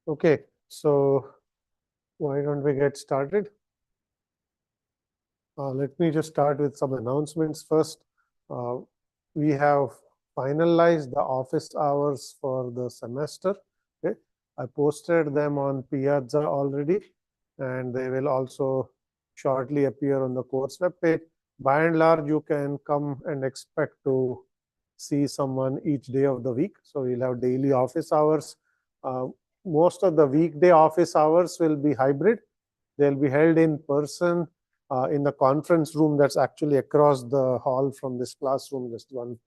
Okay, so why don't we get started? Let me just start with some announcements first. We have finalized the office hours for the semester. Okay, I posted them on Piazza already, and they will also shortly appear on the course webpage. By and large, you can come and expect to see someone each day of the week. So we'll have daily office hours. Most of the weekday office hours will be hybrid. They'll be held in person in the conference room that's actually across the hall from this classroom, just one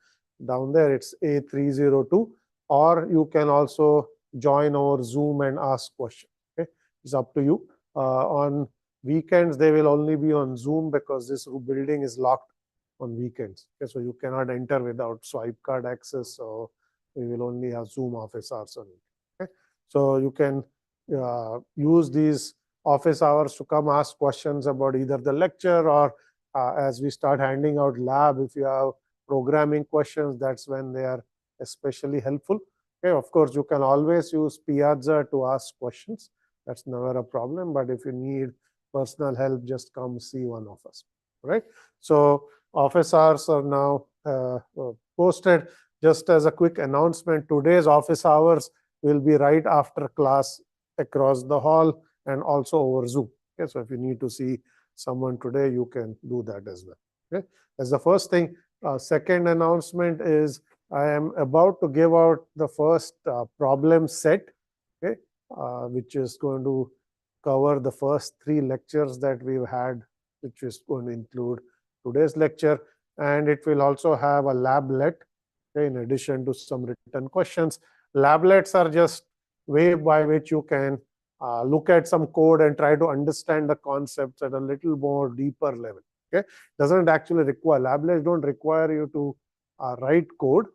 down there. It's A302. Or you can also join over Zoom and ask questions. Okay, it's up to you. On weekends, they will only be on Zoom because this building is locked on weekends. Okay, so you cannot enter without swipe card access. So we will only have Zoom office hours on it. Okay, so you can use these office hours to come ask questions about either the lecture or as we start handing out lab, if you have programming questions, that's when they are especially helpful. Okay, of course, you can always use Piazza to ask questions. That's never a problem. But if you need personal help, just come see one of us. Right. So office hours are now posted. Just as a quick announcement, today's office hours will be right after class across the hall and also over Zoom. Okay, so if you need to see someone today, you can do that as well. Okay, as the first thing. Second announcement is I am about to give out the first problem set, okay, which is going to cover the first 3 lectures that we've had, which is going to include today's lecture, and it will also have a lablet, okay, in addition to some written questions. Lablets are just way by which you can look at some code and try to understand the concepts at a little more deeper level. Okay, doesn't actually require, lablets don't require you to write code.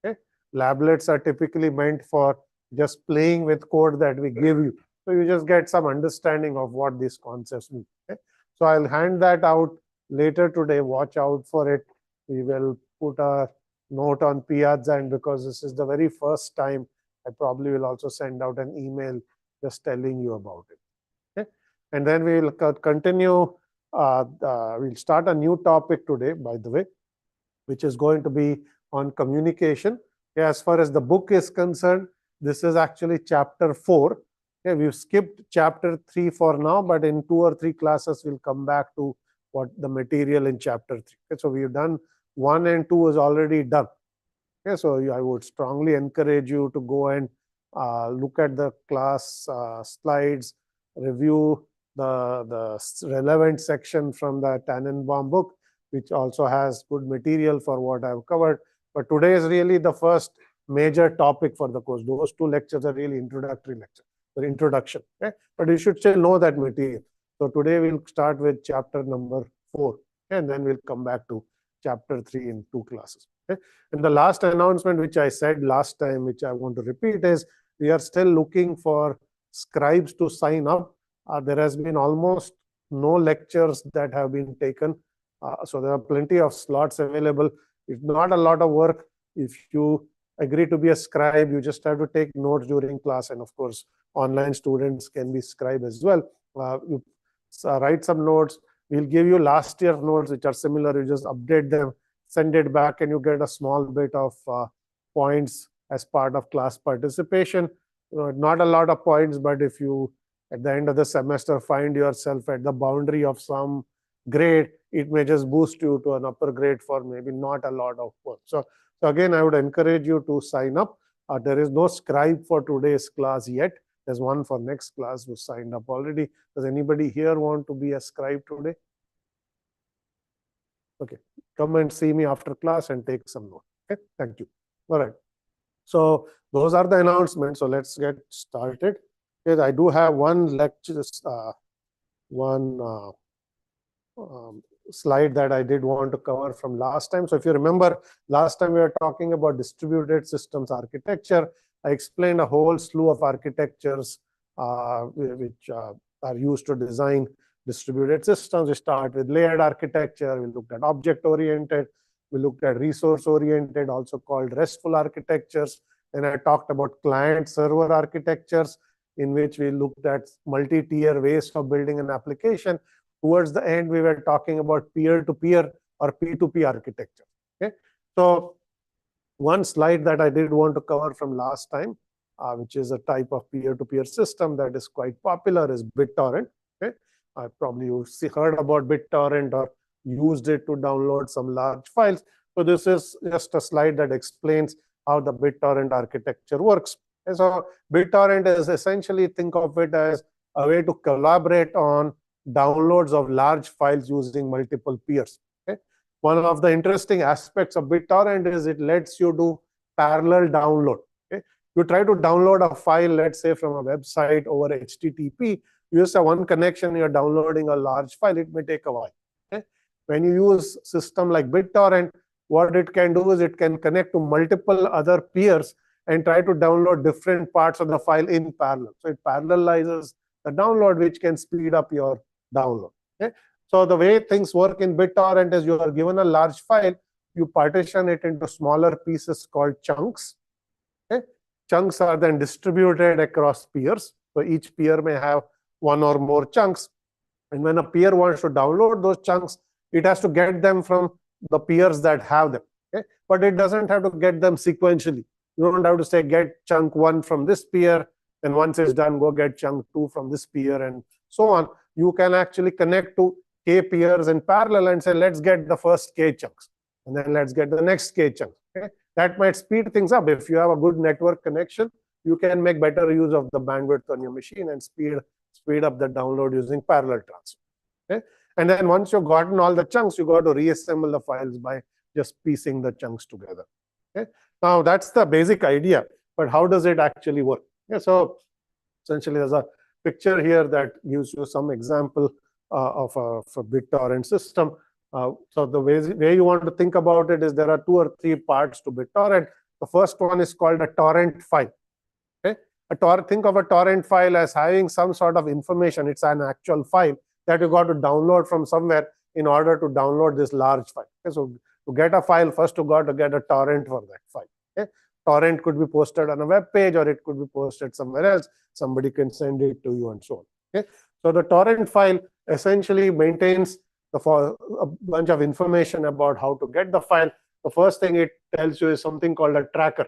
Okay, lablets are typically meant for just playing with code that we give you. So you just get some understanding of what these concepts mean. Okay, so I'll hand that out later today. Watch out for it. We will put a note on Piazza, and because this is the very first time, I probably will also send out an email just telling you about it. Okay, and then we will continue. We'll start a new topic today, by the way, which is going to be on communication. Okay, as far as the book is concerned, this is actually chapter 4. Okay, we've skipped chapter 3 for now, but in 2 or 3 classes, we'll come back to what the material in chapter 3. Okay, so we've done 1 and 2 is already done. Okay, so I would strongly encourage you to go and look at the class slides, review the relevant section from the Tannenbaum book, which also has good material for what I've covered. But today is really the first major topic for the course. Those 2 lectures are really introductory lectures, or introduction. Okay? But you should still know that material. So today we'll start with chapter number 4, and then we'll come back to chapter 3 in 2 classes. Okay? And the last announcement, which I said last time, which I want to repeat, is we are still looking for scribes to sign up. There has been almost no lectures that have been taken. So there are plenty of slots available. It's not a lot of work. If you agree to be a scribe, you just have to take notes during class. And of course, online students can be scribe as well. You write some notes. We'll give you last year's notes, which are similar. You just update them, send it back, and you get a small bit of points as part of class participation. Not a lot of points, but if you, at the end of the semester, find yourself at the boundary of some grade, it may just boost you to an upper grade for maybe not a lot of work. So again, I would encourage you to sign up. There is no scribe for today's class yet. There's one for next class who signed up already. Does anybody here want to be a scribe today? Okay, come and see me after class and take some notes. Okay, thank you. All right. So those are the announcements. So let's get started. Okay, I do have one lecture, slide that I did want to cover from last time. So if you remember, last time we were talking about distributed systems architecture. I explained a whole slew of architectures which are used to design distributed systems. We start with layered architecture. We looked at object-oriented. We looked at resource-oriented, also called RESTful architectures. And I talked about client-server architectures. in which we looked at multi-tier ways of building an application. Towards the end, we were talking about peer-to-peer or P2P architecture. Okay, so one slide that I did want to cover from last time, which is a type of peer-to-peer system that is quite popular, is BitTorrent. Okay, probably you've heard about BitTorrent or used it to download some large files. So this is just a slide that explains how the BitTorrent architecture works. And so BitTorrent is essentially, think of it as a way to collaborate on downloads of large files using multiple peers. Okay? One of the interesting aspects of BitTorrent is it lets you do parallel download. Okay? You try to download a file, let's say from a website over HTTP, you just have one connection, you're downloading a large file, it may take a while. Okay? When you use a system like BitTorrent, what it can do is it can connect to multiple other peers and try to download different parts of the file in parallel. So it parallelizes the download, which can speed up your download. Okay? So the way things work in BitTorrent is you are given a large file, you partition it into smaller pieces called chunks. Okay? Chunks are then distributed across peers. So each peer may have one or more chunks. And when a peer wants to download those chunks, it has to get them from the peers that have them. Okay? But it doesn't have to get them sequentially. You don't have to say get chunk 1 from this peer, and once it's done, go get chunk 2 from this peer, and so on. You can actually connect to k peers in parallel and say, let's get the first k chunks, and then let's get the next k chunks. Okay? That might speed things up. If you have a good network connection, you can make better use of the bandwidth on your machine and speed up the download using parallel transfer. Okay? And then once you've gotten all the chunks, you got to reassemble the files by just piecing the chunks together. Okay? Now, that's the basic idea, but how does it actually work? Yeah, so essentially, there's a picture here that gives you some example of a BitTorrent system. So the way you want to think about it is there are 2 or 3 parts to BitTorrent. The first one is called a torrent file. Okay? Think of a torrent file as having some sort of information. It's an actual file that you got to download from somewhere in order to download this large file. Okay? So to get a file, first you got to get a torrent for that file. Okay? Torrent could be posted on a web page, or it could be posted somewhere else. Somebody can send it to you and so on. Okay? So the torrent file essentially maintains a bunch of information about how to get the file. The first thing it tells you is something called a tracker.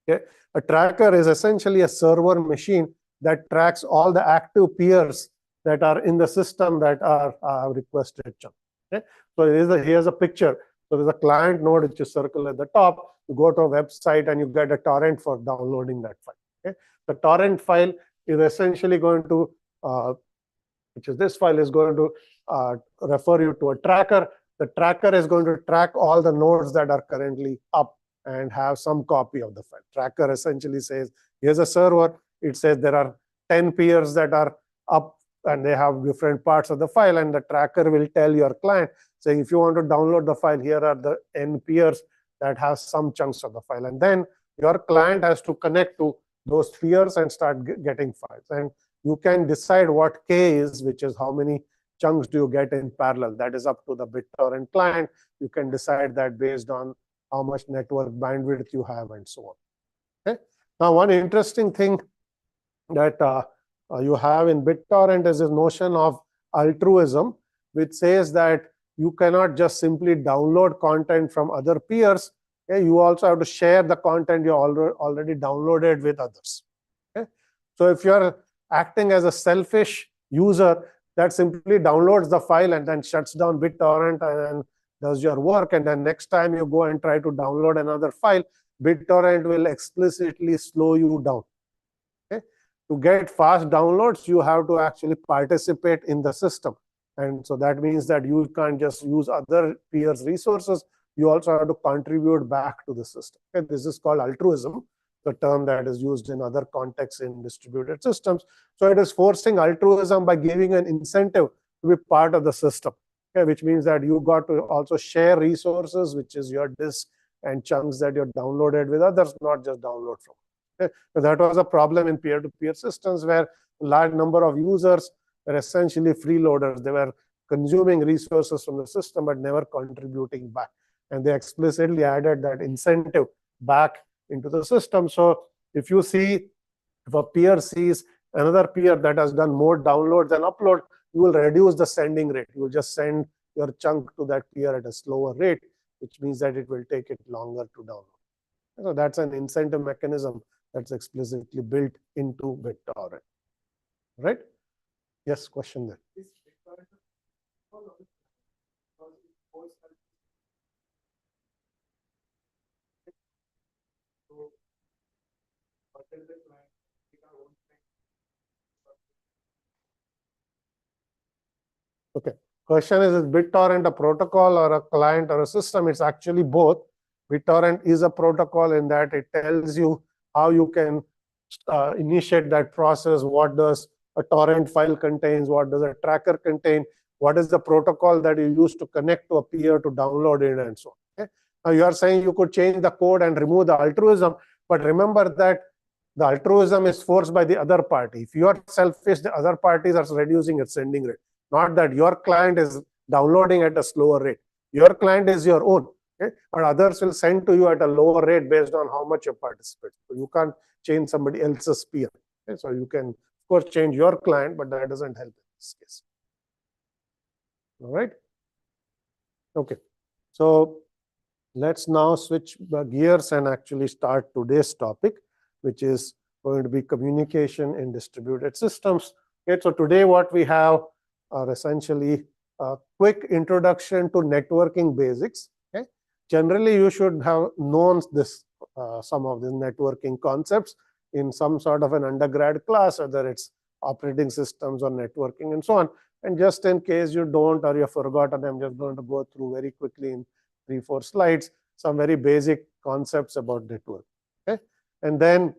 Okay? A tracker is essentially a server machine that tracks all the active peers that are in the system that are requested chunk. Okay? So here's a picture. So there's a client node which is circled at the top. You go to a website and you get a torrent for downloading that file. Okay? The torrent file is essentially going to, which is this file, is going to refer you to a tracker. The tracker is going to track all the nodes that are currently up and have some copy of the file. Tracker essentially says, here's a server. It says there are 10 peers that are up and they have different parts of the file, and the tracker will tell your client, saying, if you want to download the file, here are the n peers that have some chunks of the file. And then your client has to connect to those peers and start getting files. And you can decide what k is, which is how many chunks do you get in parallel. That is up to the BitTorrent client. You can decide that based on how much network bandwidth you have and so on. Okay? Now, one interesting thing that you have in BitTorrent is this notion of altruism, which says that you cannot just simply download content from other peers. Okay? You also have to share the content you already downloaded with others. Okay? So if you're acting as a selfish user that simply downloads the file and then shuts down BitTorrent and does your work, and then next time you go and try to download another file, BitTorrent will explicitly slow you down. Okay? To get fast downloads, you have to actually participate in the system. And so that means that you can't just use other peers' resources. You also have to contribute back to the system. Okay? This is called altruism, the term that is used in other contexts in distributed systems. So it is forcing altruism by giving an incentive to be part of the system. Okay? Which means that you got to also share resources, which is your disk and chunks that you're downloaded with others, not just download from. Okay? So that was a problem in peer-to-peer systems where a large number of users were essentially freeloaders. They were consuming resources from the system but never contributing back. And they explicitly added that incentive back into the system. So if you see, if a peer sees another peer that has done more downloads and upload, you will reduce the sending rate. You will just send your chunk to that peer at a slower rate, which means that it will take it longer to download. So that's an incentive mechanism that's explicitly built into BitTorrent. Right? Yes, question there. Okay. Question is BitTorrent a protocol or a client or a system? It's actually both. BitTorrent is a protocol in that it tells you how you can initiate that process. What does a torrent file contains? What does a tracker contain? What is the protocol that you use to connect to a peer to download it and so on? Okay? Now you are saying you could change the code and remove the altruism, but remember that the altruism is forced by the other party. If you are selfish, the other parties are reducing its sending rate. Not that your client is downloading at a slower rate. Your client is your own. Okay? But others will send to you at a lower rate based on how much you participate. So you can't change somebody else's peer. Okay? So you can, of course, change your client, but that doesn't help in this case. All right. Okay. So let's now switch gears and actually start today's topic, which is going to be communication in distributed systems. Okay. So today what we have are essentially a quick introduction to networking basics. Okay. Generally, you should have known this some of the networking concepts in some sort of an undergrad class, whether it's operating systems or networking and so on. And just in case you don't or you've forgotten, I'm just going to go through very quickly in 3-4 slides some very basic concepts about network. Okay. And then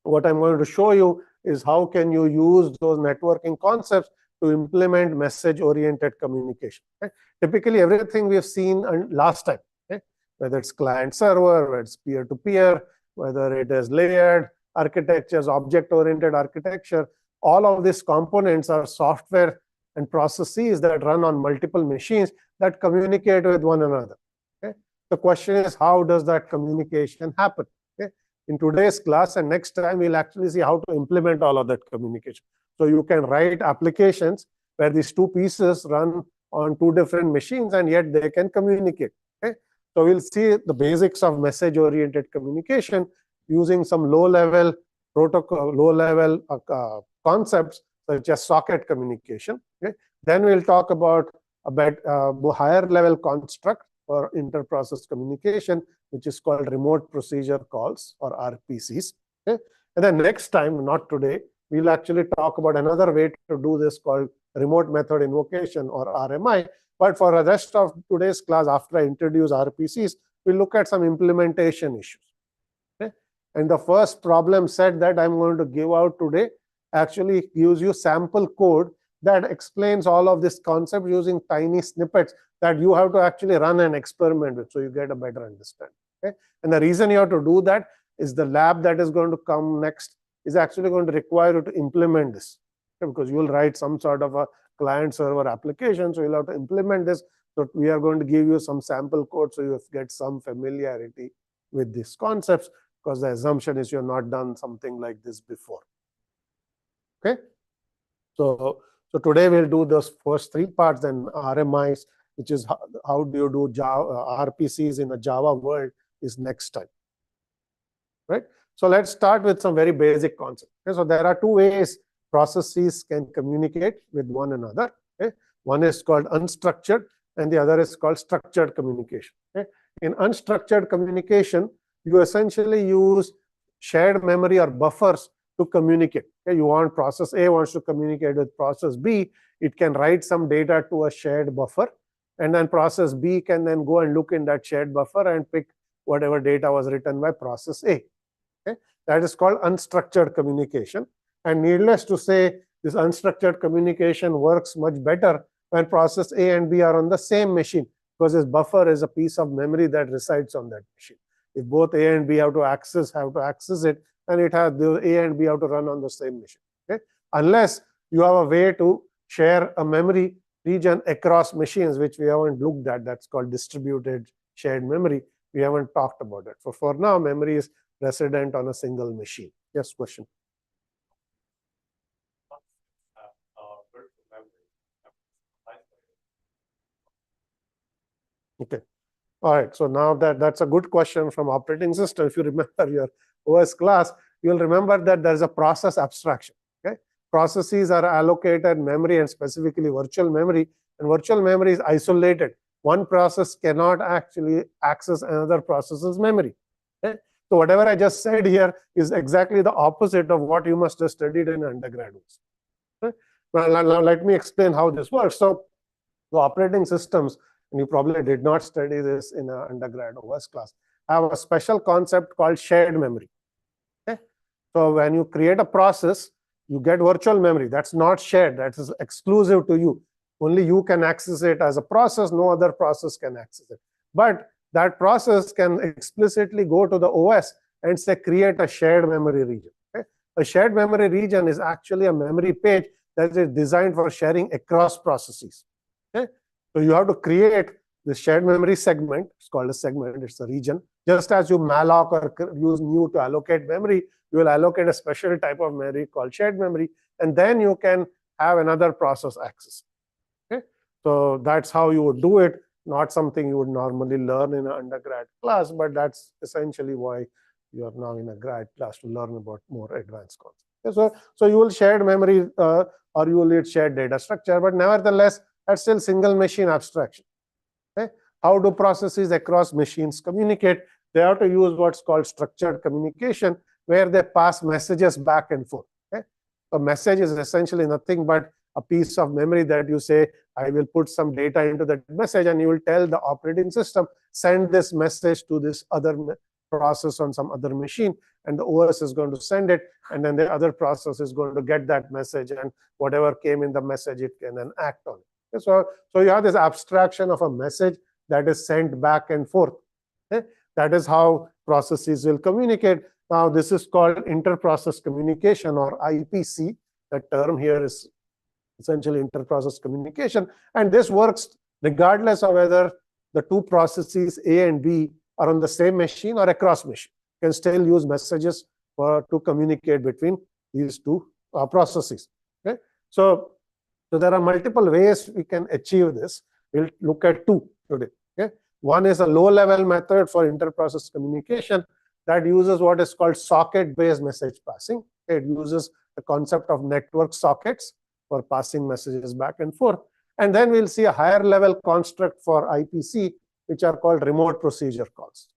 what I'm going to show you is how can you use those networking concepts to implement message-oriented communication. Okay? Typically, everything we have seen last time, okay? Whether it's client-server, whether it's peer-to-peer, whether it is layered architectures, object-oriented architecture, all of these components are software and processes that run on multiple machines that communicate with one another. Okay? The question is, how does that communication happen? Okay? In today's class and next time, we'll actually see how to implement all of that communication. So you can write applications where these two pieces run on two different machines and yet they can communicate. Okay? So we'll see the basics of message-oriented communication using some low-level protocol, low-level concepts such as socket communication. Okay? Then we'll talk about a bit higher-level construct for inter-process communication, which is called remote procedure calls or RPCs. Okay? And then next time, not today, we'll actually talk about another way to do this called remote method invocation or RMI. But for the rest of today's class, after I introduce RPCs, we'll look at some implementation issues. Okay? And the first problem set that I'm going to give out today actually gives you sample code that explains all of this concept using tiny snippets that you have to actually run an experiment with so you get a better understanding. Okay? And the reason you have to do that is the lab that is going to come next is actually going to require you to implement this, okay? Because you will write some sort of a client-server application, so you'll have to implement this. So we are going to give you some sample code so you get some familiarity with these concepts, because the assumption is you've not done something like this before. Okay, so today we'll do those first three parts, then RMIs, which is how do you do Java, RPCs in a Java world, is next time. Right. So let's start with some very basic concepts. Okay? So there are two ways processes can communicate with one another. Okay? One is called unstructured, and the other is called structured communication. Okay? In unstructured communication, you essentially use shared memory or buffers to communicate. Okay? You want process A wants to communicate with process B. It can write some data to a shared buffer, and then process B can then go and look in that shared buffer and pick whatever data was written by process A. Okay? That is called unstructured communication. And needless to say, this unstructured communication works much better when process A and B are on the same machine, because this buffer is a piece of memory that resides on that machine. If both A and B have to access it, and it has the A and B have to run on the same machine. Okay? Unless you have a way to share a memory region across machines, which we haven't looked at. That's called distributed shared memory. We haven't talked about it. So for now, memory is resident on a single machine. Yes, question. Okay. All right. So now that's a good question from operating system. If you remember your OS class, you'll remember that there is a process abstraction. Okay. Processes are allocated memory and specifically virtual memory, and virtual memory is isolated. One process cannot actually access another process's memory. Okay. So whatever I just said here is exactly the opposite of what you must have studied in undergraduate. Okay. Well, now let me explain how this works. So the operating systems, and you probably did not study this in an undergrad OS class, have a special concept called shared memory. Okay. So when you create a process, you get virtual memory. That's not shared. That is exclusive to you. Only you can access it as a process. No other process can access it. But that process can explicitly go to the OS and say create a shared memory region. Okay. A shared memory region is actually a memory page that is designed for sharing across processes. Okay. So you have to create this shared memory segment. It's called a segment. It's a region. Just as you malloc or use new to allocate memory, you will allocate a special type of memory called shared memory, and then you can have another process access. Okay. So that's how you would do it. Not something you would normally learn in an undergrad class, but that's essentially why you are now in a grad class, to learn about more advanced concepts. Okay. So you will shared memory or you will need shared data structure, but nevertheless, that's still single machine abstraction. Okay. How do processes across machines communicate? They have to use what's called structured communication, where they pass messages back and forth. Okay. A message is essentially nothing but a piece of memory that you say, I will put some data into that message, and you will tell the operating system, send this message to this other process on some other machine, and the OS is going to send it, and then the other process is going to get that message, and whatever came in the message, it can then act on it. Okay. So you have this abstraction of a message that is sent back and forth. Okay. That is how processes will communicate. Now, this is called inter-process communication, or IPC. The term here is essentially inter-process communication. And this works regardless of whether the two processes A and B are on the same machine or across machine. You can still use messages to communicate between these two processes. Okay. So there are multiple ways we can achieve this. We'll look at two today. Okay. One is a low-level method for inter-process communication that uses what is called socket-based message passing. It uses the concept of network sockets for passing messages back and forth. And then we'll see a higher-level construct for IPC, which are called remote procedure calls.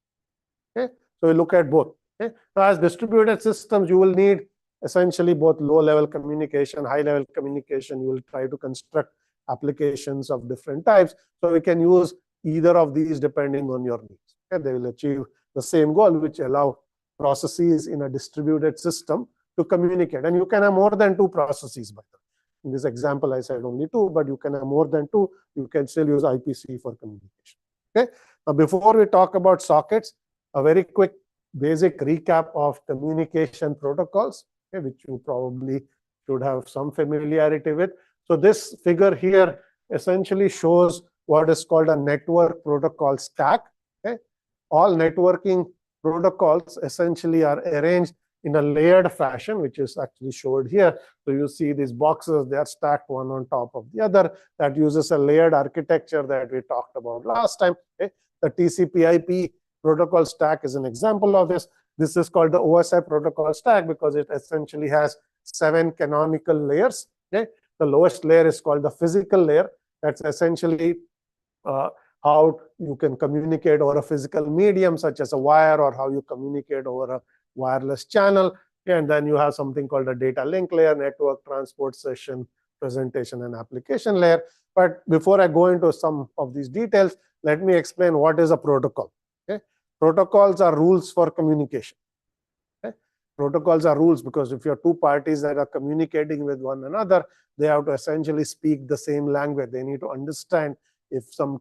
Okay. So we look at both. Okay. Now, as distributed systems, you will need essentially both low-level communication, high-level communication. You will try to construct applications of different types. So we can use either of these depending on your needs. Okay. They will achieve the same goal, which allow processes in a distributed system to communicate. And you can have more than two processes, by the way. In this example, I said only two, but you can have more than two. You can still use IPC for communication. Okay. Now, before we talk about sockets, a very quick basic recap of communication protocols, okay, which you probably should have some familiarity with. So this figure here essentially shows what is called a network protocol stack. Okay. All networking protocols essentially are arranged in a layered fashion, which is actually showed here. So you see these boxes, they are stacked one on top of the other. That uses a layered architecture that we talked about last time. Okay. The TCP/IP protocol stack is an example of this. This is called the OSI protocol stack because it essentially has 7 canonical layers. Okay. The lowest layer is called the physical layer. That's essentially how you can communicate over a physical medium, such as a wire, or how you communicate over a wireless channel. And then you have something called a data link layer, network transport session, presentation, and application layer. But before I go into some of these details, let me explain what is a protocol. Okay. Protocols are rules for communication. Okay. Protocols are rules because if you have two parties that are communicating with one another, they have to essentially speak the same language. They need to understand if some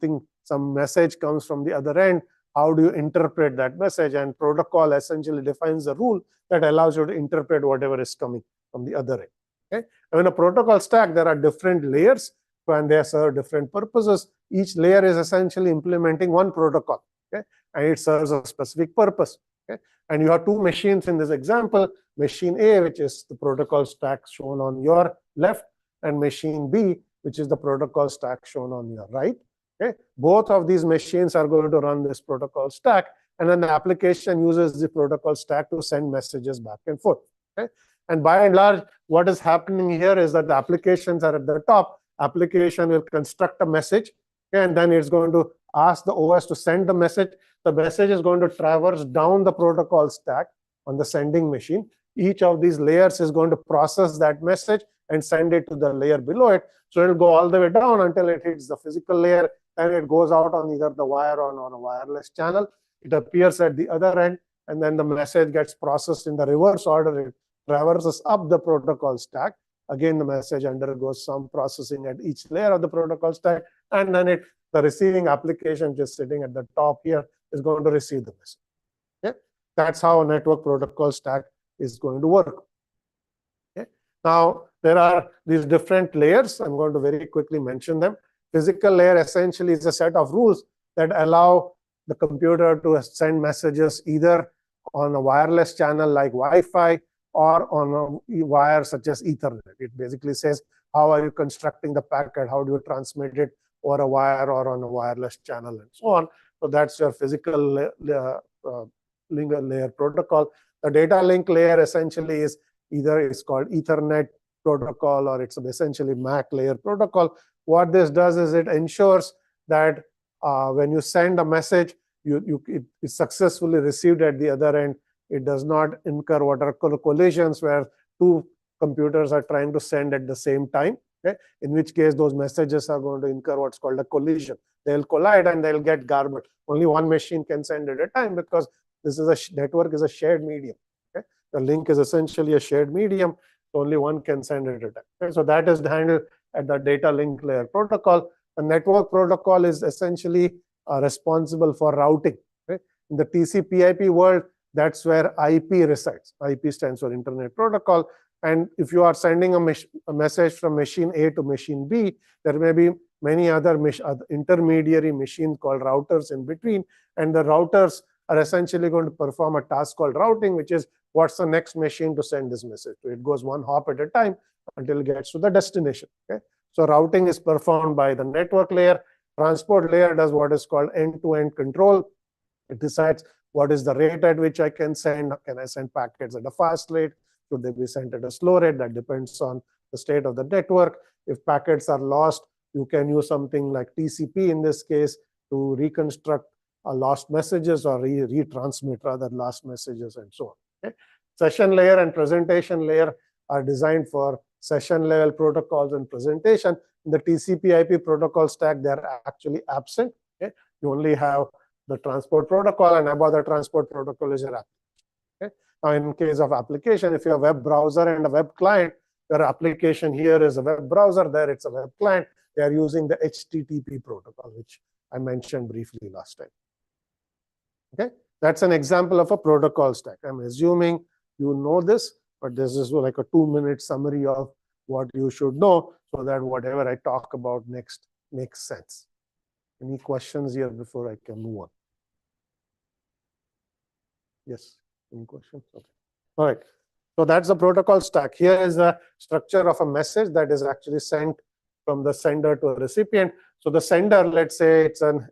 message comes from the other end, how do you interpret that message? And protocol essentially defines the rule that allows you to interpret whatever is coming from the other end. Okay. And in a protocol stack, there are different layers and they serve different purposes. Each layer is essentially implementing one protocol. Okay. And it serves a specific purpose. Okay. And you have two machines in this example, machine A, which is the protocol stack shown on your left, and machine B, which is the protocol stack shown on your right. Okay? Both of these machines are going to run this protocol stack, and then the application uses the protocol stack to send messages back and forth. Okay? And by and large, what is happening here is that the applications are at the top. Application will construct a message, and then it's going to ask the OS to send the message. The message is going to traverse down the protocol stack on the sending machine. Each of these layers is going to process that message and send it to the layer below it. So it'll go all the way down until it hits the physical layer, and it goes out on either the wire or on a wireless channel. It appears at the other end, and then the message gets processed in the reverse order. It traverses up the protocol stack. Again, the message undergoes some processing at each layer of the protocol stack, and then the receiving application just sitting at the top here is going to receive the message. Okay? That's how a network protocol stack is going to work. Okay? Now, there are these different layers. I'm going to very quickly mention them. Physical layer essentially is a set of rules that allow the computer to send messages either on a wireless channel like Wi-Fi or on a wire such as Ethernet. It basically says, how are you constructing the packet? How do you transmit it over a wire or on a wireless channel and so on? So that's your physical link layer protocol. The data link layer essentially is either it's called Ethernet protocol or it's essentially MAC layer protocol. What this does is it ensures that when you send a message, it is successfully received at the other end. It does not incur what are collisions where two computers are trying to send at the same time. Okay? In which case, those messages are going to incur what's called a collision. They'll collide and they'll get garbled. Only one machine can send at a time because this is a network is a shared medium. Okay? The link is essentially a shared medium. So only one can send at a time. Okay? So that is handled at the data link layer protocol. The network protocol is essentially responsible for routing. Okay? In the TCP/IP world, that's where IP resides. IP stands for Internet Protocol. And if you are sending a message from machine A to machine B, there may be many other intermediary machines called routers in between. And the routers are essentially going to perform a task called routing, which is what's the next machine to send this message to. It goes one hop at a time until it gets to the destination. Okay? So routing is performed by the network layer. Transport layer does what is called end-to-end control. It decides what is the rate at which I can send. Can I send packets at a fast rate? Should they be sent at a slow rate? That depends on the state of the network. If packets are lost, you can use something like TCP in this case to reconstruct lost messages or retransmit rather lost messages and so on. Okay? Session layer and presentation layer are designed for session level protocols and presentation. In the TCP/IP protocol stack, they are actually absent. Okay? You only have the transport protocol, and above the transport protocol is your application. Okay? Now, in case of application, if you have a web browser and a web client, your application here is a web browser, there it's a web client. They are using the HTTP protocol, which I mentioned briefly last time. Okay, that's an example of a protocol stack. I'm assuming you know this, but this is like a 2-minute summary of what you should know so that whatever I talk about next makes sense. Any questions here before I can move on? Yes, any questions? Okay. All right. So that's the protocol stack. Here is the structure of a message that is actually sent from the sender to a recipient. So the sender, let's say it's a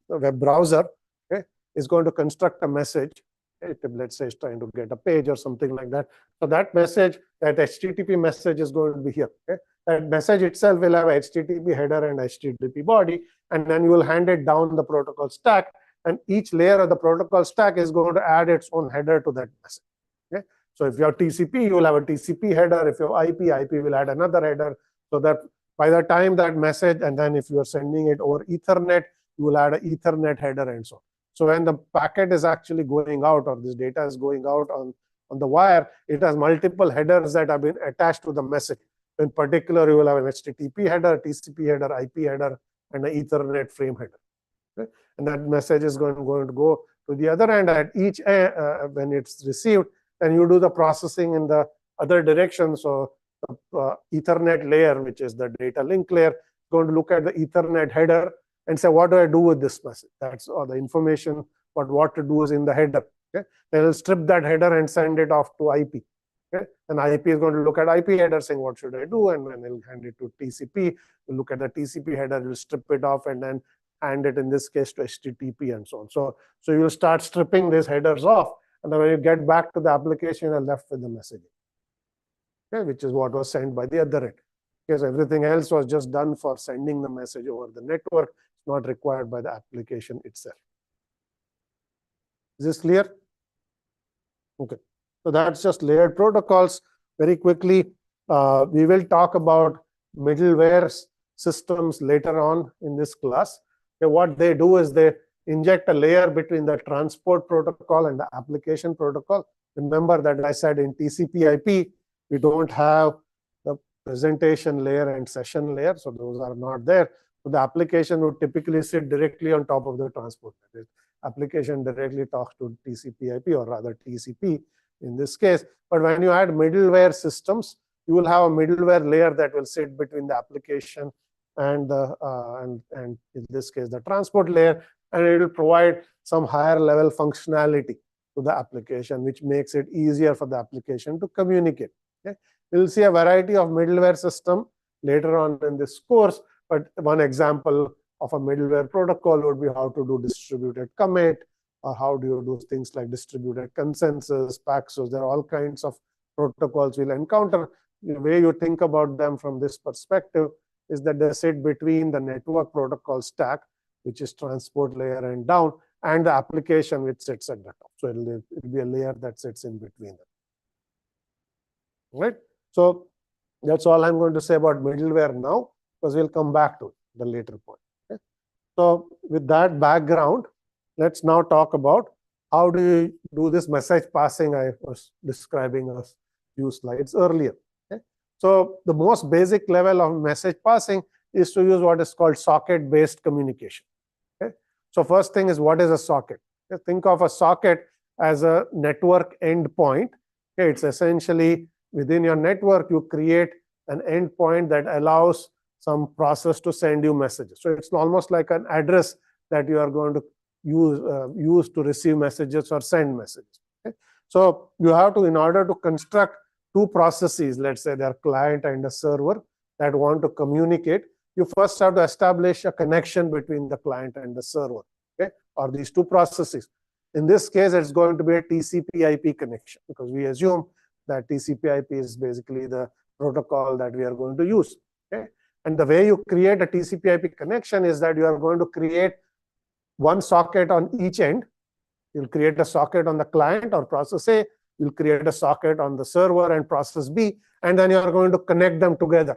web browser, okay, is going to construct a message. Okay? Let's say it's trying to get a page or something like that. So that message, that HTTP message is going to be here. Okay? That message itself will have a HTTP header and HTTP body, and then you will hand it down the protocol stack. And each layer of the protocol stack is going to add its own header to that message. Okay? So if you have TCP, you will have a TCP header. If you have IP will add another header. So that by the time that message, and then if you are sending it over Ethernet, you will add an Ethernet header and so on. So when the packet is actually going out, or this data is going out on the wire, it has multiple headers that have been attached to the message. In particular, you will have an HTTP header, TCP header, IP header, and an Ethernet frame header. Okay? And that message is going to go to the other end. At each when it's received, then you do the processing in the other direction. So the Ethernet layer, which is the data link layer, is going to look at the Ethernet header and say, what do I do with this message? That's all the information, but what to do is in the header. Okay? They will strip that header and send it off to IP. Okay? And IP is going to look at IP header saying, what should I do? And then they'll hand it to TCP. We'll look at the TCP header, we'll strip it off and then and it in this case to HTTP and so on. So you'll start stripping these headers off, and then when you get back to the application, you're left with the messaging, okay, which is what was sent by the other end. Because everything else was just done for sending the message over the network. It's not required by the application itself. Is this clear? Okay. So that's just layered protocols. Very quickly, we will talk about middleware systems later on in this class. Okay, what they do is they inject a layer between the transport protocol and the application protocol. Remember that I said in TCP/IP, we don't have the presentation layer and session layer, so those are not there. So the application would typically sit directly on top of the transport. Application directly talks to TCP/IP, or rather TCP in this case. But when you add middleware systems, you will have a middleware layer that will sit between the application and the and in this case the transport layer, and it will provide some higher level functionality to the application, which makes it easier for the application to communicate. Okay? We'll see a variety of middleware system later on in this course, but one example of a middleware protocol would be how to do distributed commit, or how do you do things like distributed consensus, Paxos. There are all kinds of protocols we'll encounter. The way you think about them from this perspective is that they sit between the network protocol stack, which is transport layer and down, and the application which sits at the top. So it'll be a layer that sits in between them. Right? So that's all I'm going to say about middleware now, because we'll come back to the later point. Okay? So with that background, let's now talk about how do you do this message passing I was describing a few slides earlier. Okay? So the most basic level of message passing is to use what is called socket-based communication. Okay? So first thing is, what is a socket? Okay? Think of a socket as a network endpoint. Okay? It's essentially within your network, you create an endpoint that allows some process to send you messages. So it's almost like an address that you are going to use to receive messages or send messages. Okay? So you have to, in order to construct two processes, let's say they're client and a server that want to communicate, you first have to establish a connection between the client and the server, okay, or these two processes. In this case, it's going to be a TCP/IP connection, because we assume that TCP/IP is basically the protocol that we are going to use. Okay? And the way you create a TCP/IP connection is that you are going to create one socket on each end. You'll create a socket on the client or process A. You'll create a socket on the server and process B, and then you are going to connect them together.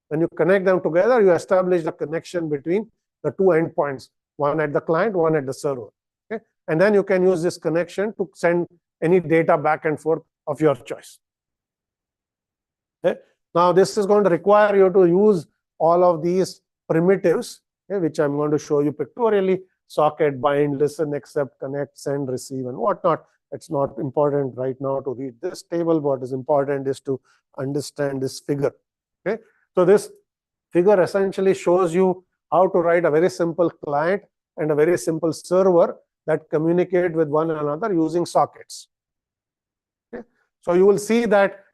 When you connect them together, you establish the connection between the two endpoints, one at the client, one at the server. Okay? And then you can use this connection to send any data back and forth of your choice. Okay? Now, this is going to require you to use all of these primitives, okay, which I'm going to show you pictorially: socket, bind, listen, accept, connect, send, receive, and whatnot. It's not important right now to read this table. What is important is to understand this figure. Okay? So this figure essentially shows you how to write a very simple client and a very simple server that communicate with one another using sockets. Okay? So you will see that,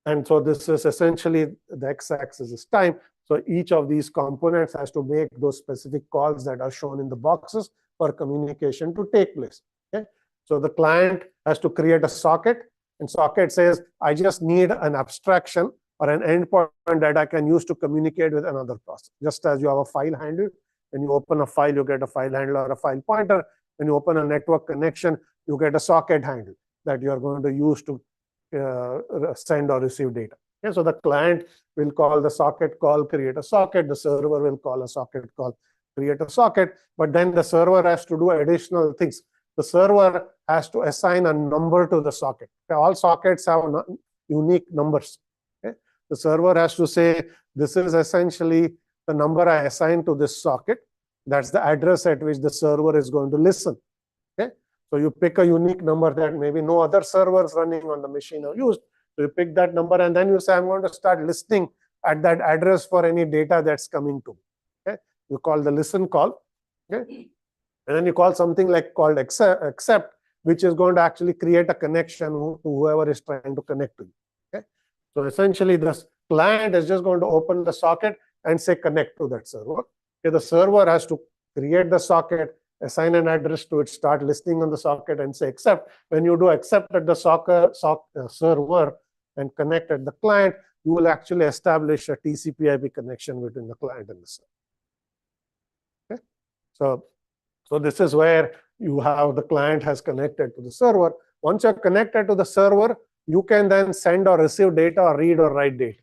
and so this is essentially the x-axis is time. So each of these components has to make those specific calls that are shown in the boxes for communication to take place. Okay? So the client has to create a socket, and socket says, I just need an abstraction or an endpoint that I can use to communicate with another process. Just as you have a file handle, when you open a file, you get a file handle or a file pointer. When you open a network connection, you get a socket handle that you are going to use to send or receive data. Okay? So the client will call the socket call, create a socket. The server will call a socket call, create a socket. But then the server has to do additional things. The server has to assign a number to the socket. Okay? All sockets have unique numbers. Okay? The server has to say, this is essentially the number I assign to this socket. That's the address at which the server is going to listen. Okay? So you pick a unique number that maybe no other servers running on the machine are used. So you pick that number, and then you say, I'm going to start listening at that address for any data that's coming to me. Okay? You call the listen call. Okay? And then you call something like called accept, which is going to actually create a connection to whoever is trying to connect to you. Okay? So essentially, this client is just going to open the socket and say connect to that server. Okay? The server has to create the socket, assign an address to it, start listening on the socket and say accept. When you do accept at the server and connect at the client, you will actually establish a TCP/IP connection between the client and the server. Okay? So this is where you have the client has connected to the server. Once you're connected to the server, you can then send or receive data or read or write data.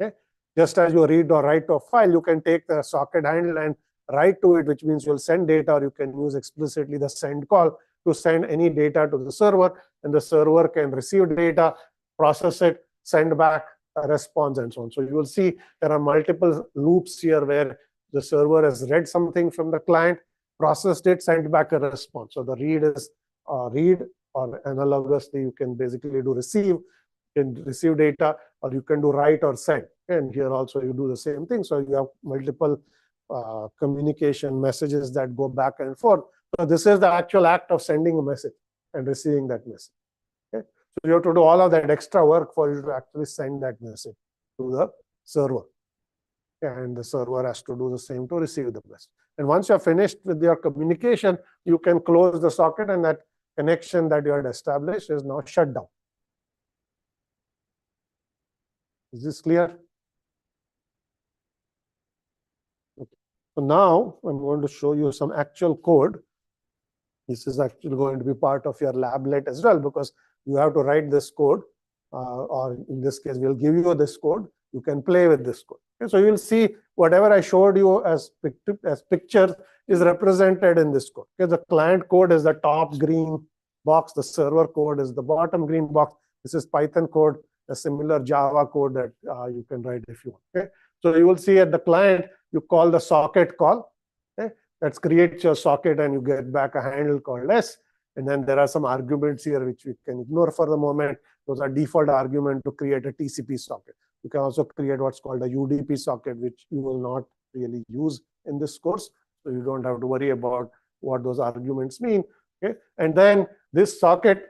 Okay? Just as you read or write to a file, you can take the socket handle and write to it, which means you'll send data, or you can use explicitly the send call to send any data to the server, and the server can receive data, process it, send back a response, and so on. So you will see there are multiple loops here where the server has read something from the client, processed it, sent back a response. So the read is read, or analogously you can basically do receive, you can receive data, or you can do write or send. And here also you do the same thing. So you have multiple communication messages that go back and forth. So this is the actual act of sending a message and receiving that message. Okay? So you have to do all of that extra work for you to actually send that message to the server. And the server has to do the same to receive the message. And once you're finished with your communication, you can close the socket, and that connection that you had established is now shut down. Is this clear? Okay. So now I'm going to show you some actual code. This is actually going to be part of your lablet as well, because you have to write this code, or in this case, we'll give you this code. You can play with this code. Okay, so you'll see whatever I showed you as pictures is represented in this code. Okay, the client code is the top green box. The server code is the bottom green box. This is Python code, a similar Java code that you can write if you want. Okay, so you will see at the client, you call the socket call. Okay, that creates your socket, and you get back a handle called S. And then there are some arguments here which we can ignore for the moment. Those are default argument to create a TCP socket. You can also create what's called a UDP socket, which you will not really use in this course. So you don't have to worry about what those arguments mean. Okay? And then this socket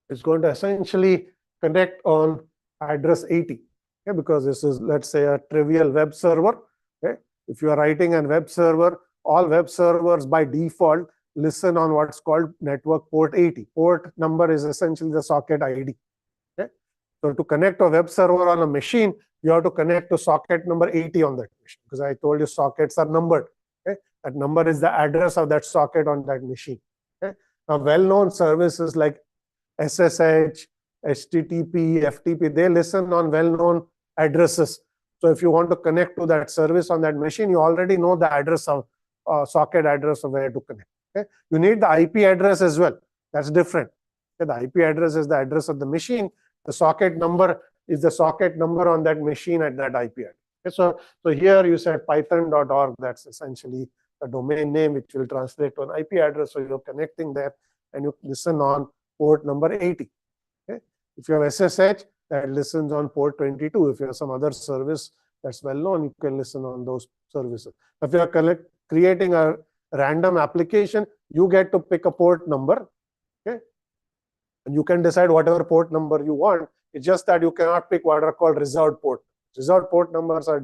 is going to essentially connect on address 80. Okay? Because this is, let's say, a trivial web server. Okay? If you are writing a web server, all web servers by default listen on what's called network port 80. Port number is essentially the socket ID. Okay? So to connect a web server on a machine, you have to connect to socket number 80 on that machine, because I told you sockets are numbered. Okay? That number is the address of that socket on that machine. Okay? Now, well-known services like SSH, HTTP, FTP, they listen on well-known addresses. So if you want to connect to that service on that machine, you already know the address of socket address of where to connect. Okay? You need the IP address as well. That's different. Okay? The IP address is the address of the machine. The socket number is the socket number on that machine at that IP address. Okay? So here you said python.org. That's essentially a domain name which will translate to an IP address. So you're connecting there, and you listen on port number 80. Okay? If you have SSH, that listens on port 22. If you have some other service that's well known, you can listen on those services. If you are creating a random application, you get to pick a port number. Okay? And you can decide whatever port number you want. It's just that you cannot pick what are called reserved port. Reserved port numbers are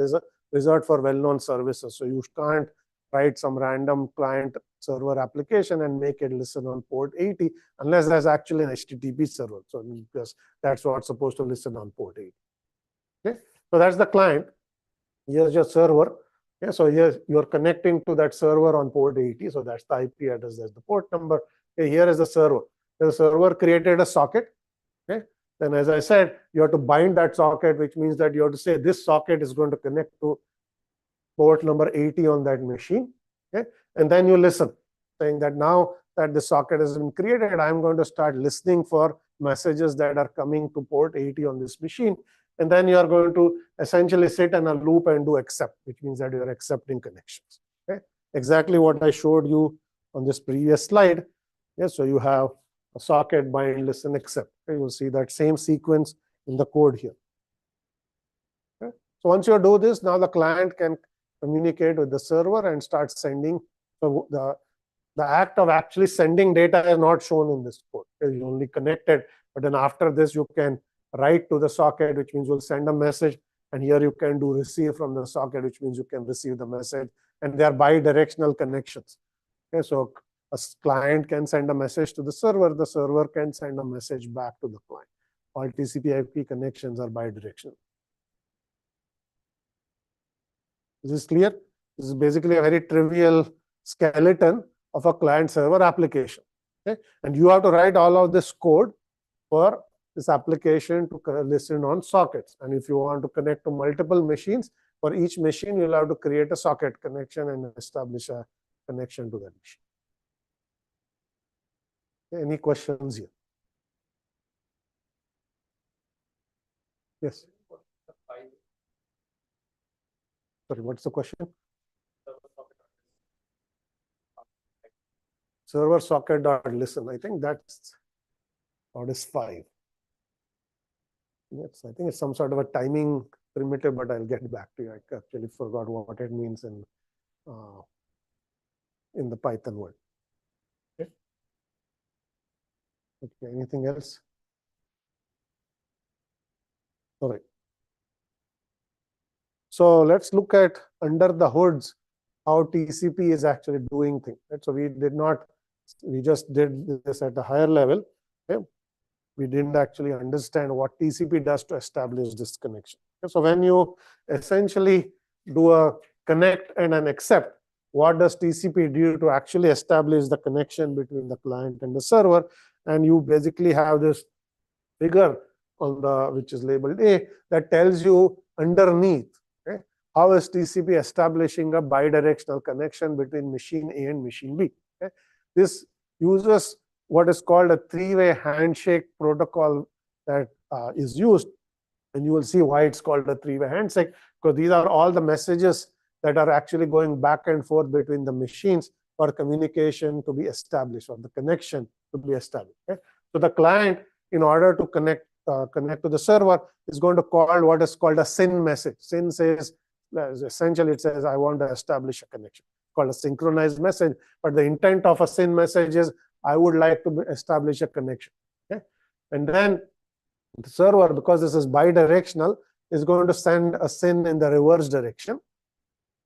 reserved for well-known services. So you can't write some random client server application and make it listen on port 80 unless there's actually an HTTP server. So because that's what's supposed to listen on port 80. Okay? So that's the client. Here's your server. Okay? So here you're connecting to that server on port 80. So that's the IP address, that's the port number. Okay? Here is the server. The server created a socket. Okay? Then, as I said, you have to bind that socket, which means that you have to say this socket is going to connect to port number 80 on that machine. Okay? And then you listen, saying that now that the socket has been created, I'm going to start listening for messages that are coming to port 80 on this machine. And then you are going to essentially sit in a loop and do accept, which means that you're accepting connections. Okay? Exactly what I showed you on this previous slide. Yeah, so you have a socket, bind, listen, accept. Okay? You'll see that same sequence in the code here. Okay? So once you do this, now the client can communicate with the server and start sending. So the act of actually sending data is not shown in this code. Okay? You only connected, but then after this, you can write to the socket, which means you'll send a message. And here you can do receive from the socket, which means you can receive the message and they are bi-directional connections. Okay, so a client can send a message to the server can send a message back to the client. All TCP/IP connections are bi-directional. Is this clear? This is basically a very trivial skeleton of a client-server application. Okay? And you have to write all of this code for this application to listen on sockets. And if you want to connect to multiple machines, for each machine, you'll have to create a socket connection and establish a connection to that machine. Okay, any questions here? Yes. Sorry, what's the question? Server socket dot listen. I think that's what is 5. Yes, I think it's some sort of a timing primitive, but I'll get back to you. I actually forgot what it means in the Python word. Okay. Okay. Anything else? All right. So let's look at under the hoods how TCP is actually doing things. Right? So we just did this at a higher level. Okay? We didn't actually understand what TCP does to establish this connection. Okay? So when you essentially do a connect and an accept, what does TCP do to actually establish the connection between the client and the server? And you basically have this figure on which is labeled A that tells you underneath, okay, how is TCP establishing a bidirectional connection between machine A and machine B. Okay? This uses what is called a three-way handshake protocol that is used. And you will see why it's called a three-way handshake, because these are all the messages that are actually going back and forth between the machines for communication to be established, or the connection to be established. Okay? So the client, in order to connect to the server, is going to call what is called a SYN message. SYN says, essentially, it says, I want to establish a connection. It's called a synchronized message, but the intent of a SYN message is, I would like to establish a connection. Okay? And then the server, because this is bidirectional, is going to send a SYN in the reverse direction.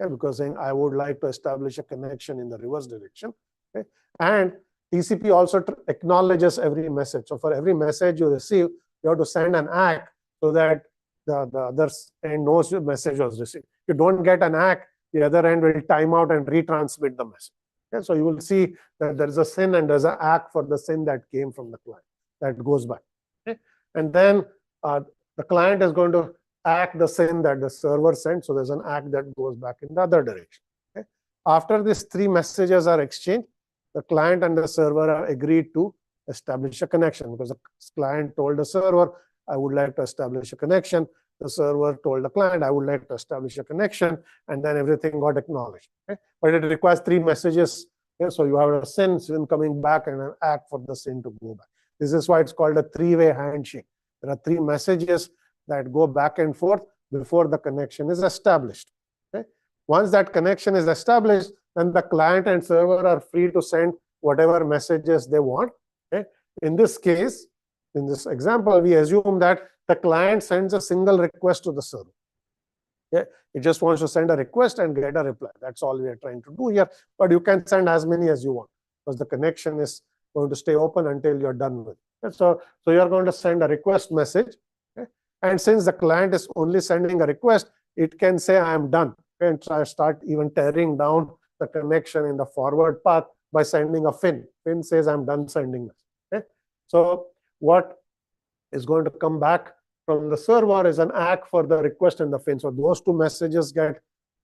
Okay? Because saying, I would like to establish a connection in the reverse direction. Okay? And TCP also acknowledges every message. So for every message you receive, you have to send an ACK so that the other end knows your message was received. If you don't get an ACK, the other end will time out and retransmit the message. Okay? So you will see that there is a SYN and there's an ACK for the SYN that came from the client that goes by. Okay? And then the client is going to ACK the SYN that the server sent. So there's an ACK that goes back in the other direction. Okay? After these three messages are exchanged, the client and the server are agreed to establish a connection, because the client told the server, I would like to establish a connection. The server told the client, I would like to establish a connection, and then everything got acknowledged. Okay? But it requires three messages. Okay? So you have a SYN coming back, and an ACK for the SYN to go back. This is why it's called a three-way handshake. There are three messages that go back and forth before the connection is established. Okay? Once that connection is established, then the client and server are free to send whatever messages they want. Okay? In this case, in this example, we assume that the client sends a single request to the server. Okay? It just wants to send a request and get a reply. That's all we are trying to do here. But you can send as many as you want, because the connection is going to stay open until you're done with it. Okay? So you're going to send a request message. Okay? And since the client is only sending a request, it can say, I am done. Okay? And try start even tearing down the connection in the forward path by sending a FIN. FIN says, I'm done sending this. Okay? So what is going to come back from the server is an ACK for the request and the FIN. So those two messages get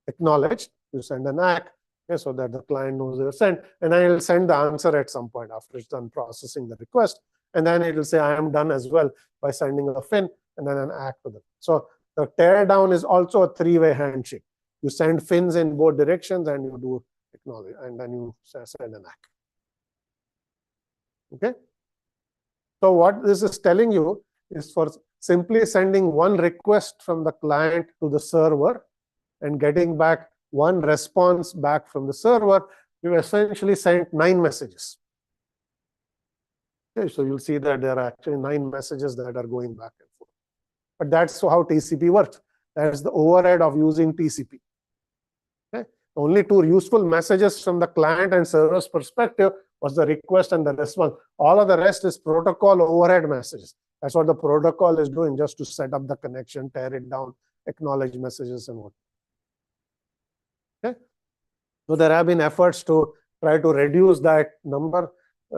acknowledged. You send an ACK, okay, so that the client knows they were sent. And then it'll send the answer at some point after it's done processing the request. And then it will say, I am done as well, by sending a FIN and then an ACK to them. So the tear down is also a three-way handshake. You send FINs in both directions and you do acknowledge, and then you send an ACK. Okay? So what this is telling you is, for simply sending one request from the client to the server and getting back one response back from the server, you essentially sent 9 messages. Okay, so you'll see that there are actually 9 messages that are going back and forth. But that's how TCP works. That's the overhead of using TCP. Okay? Only two useful messages from the client and server's perspective was the request and the response. All of the rest is protocol overhead messages. That's what the protocol is doing, just to set up the connection, tear it down, acknowledge messages and what. Okay. So there have been efforts to try to reduce that number.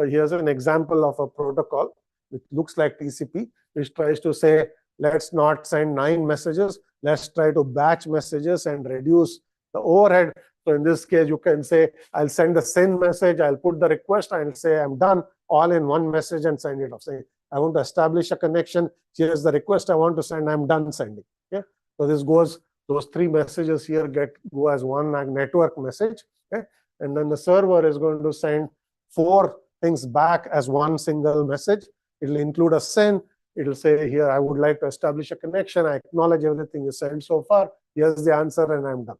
Here's an example of a protocol which looks like TCP, which tries to say, let's not send 9 messages. Let's try to batch messages and reduce the overhead. So in this case, you can say, I'll send the send message, I'll put the request, I'll say I'm done, all in one message and send it off. Say, I want to establish a connection. Here's the request I want to send, I'm done sending. Okay. So this goes, those 3 messages here go as one network message. Okay. And then the server is going to send 4 things back as one single message. It'll include a send. It'll say here, I would like to establish a connection. I acknowledge everything you sent so far. Here's the answer, and I'm done.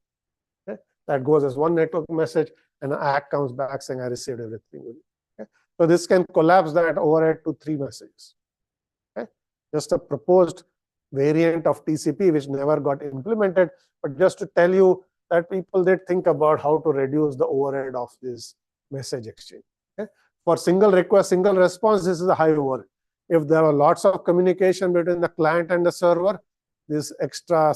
Okay? That goes as one network message, and an ACK comes back saying I received everything. Okay? So this can collapse that overhead to 3 messages. Okay? Just a proposed variant of TCP which never got implemented, but just to tell you that people did think about how to reduce the overhead of this message exchange. Okay? For single request, single response, this is a high overhead. If there are lots of communication between the client and the server, this extra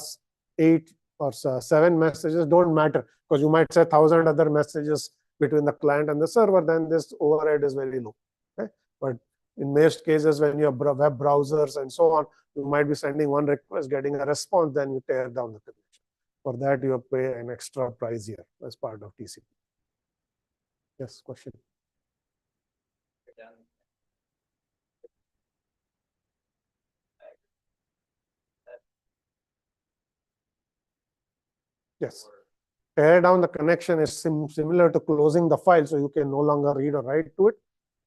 8 or 7 messages don't matter, because you might say 1,000 other messages between the client and the server, then this overhead is very low. Okay? But in most cases, when you have web browsers and so on, you might be sending one request, getting a response, then you tear down the connection. For that, you pay an extra price here as part of TCP. Yes, question? Yes. Tear down the connection is similar to closing the file, so you can no longer read or write to it.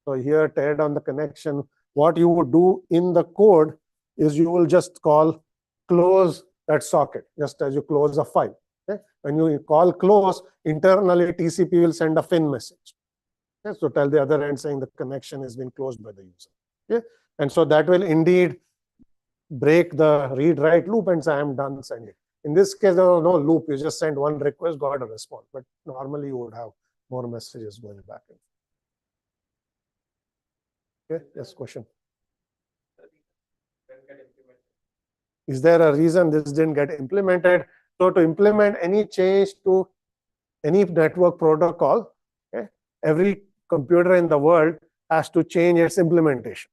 So here, tear down the connection. What you would do in the code is you will just call close that socket, just as you close a file. Okay? When you call close, internally TCP will send a fin message. Okay? So tell the other end saying the connection has been closed by the user. Okay? And so that will indeed break the read-write loop and say I'm done sending. In this case, there was no loop. You just sent one request, got a response. But normally you would have more messages going back. Okay, yes, question. Is there a reason this didn't get implemented? So to implement any change to any network protocol, okay, every computer in the world has to change its implementation.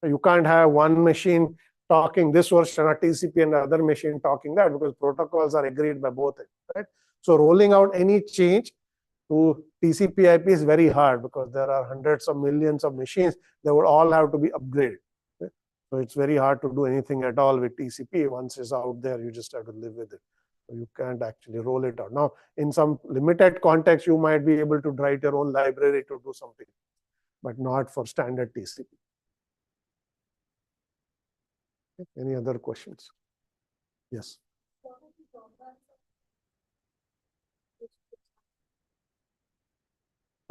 So you can't have one machine talking this version of TCP and the other machine talking that, because protocols are agreed by both ends, right? So rolling out any change to TCP/IP is very hard, because there are hundreds of millions of machines that would all have to be upgraded. Okay? So it's very hard to do anything at all with TCP. Once it's out there, you just have to live with it. So you can't actually roll it out. Now, in some limited context, you might be able to write your own library to do something, but not for standard TCP. Any other questions? Yes.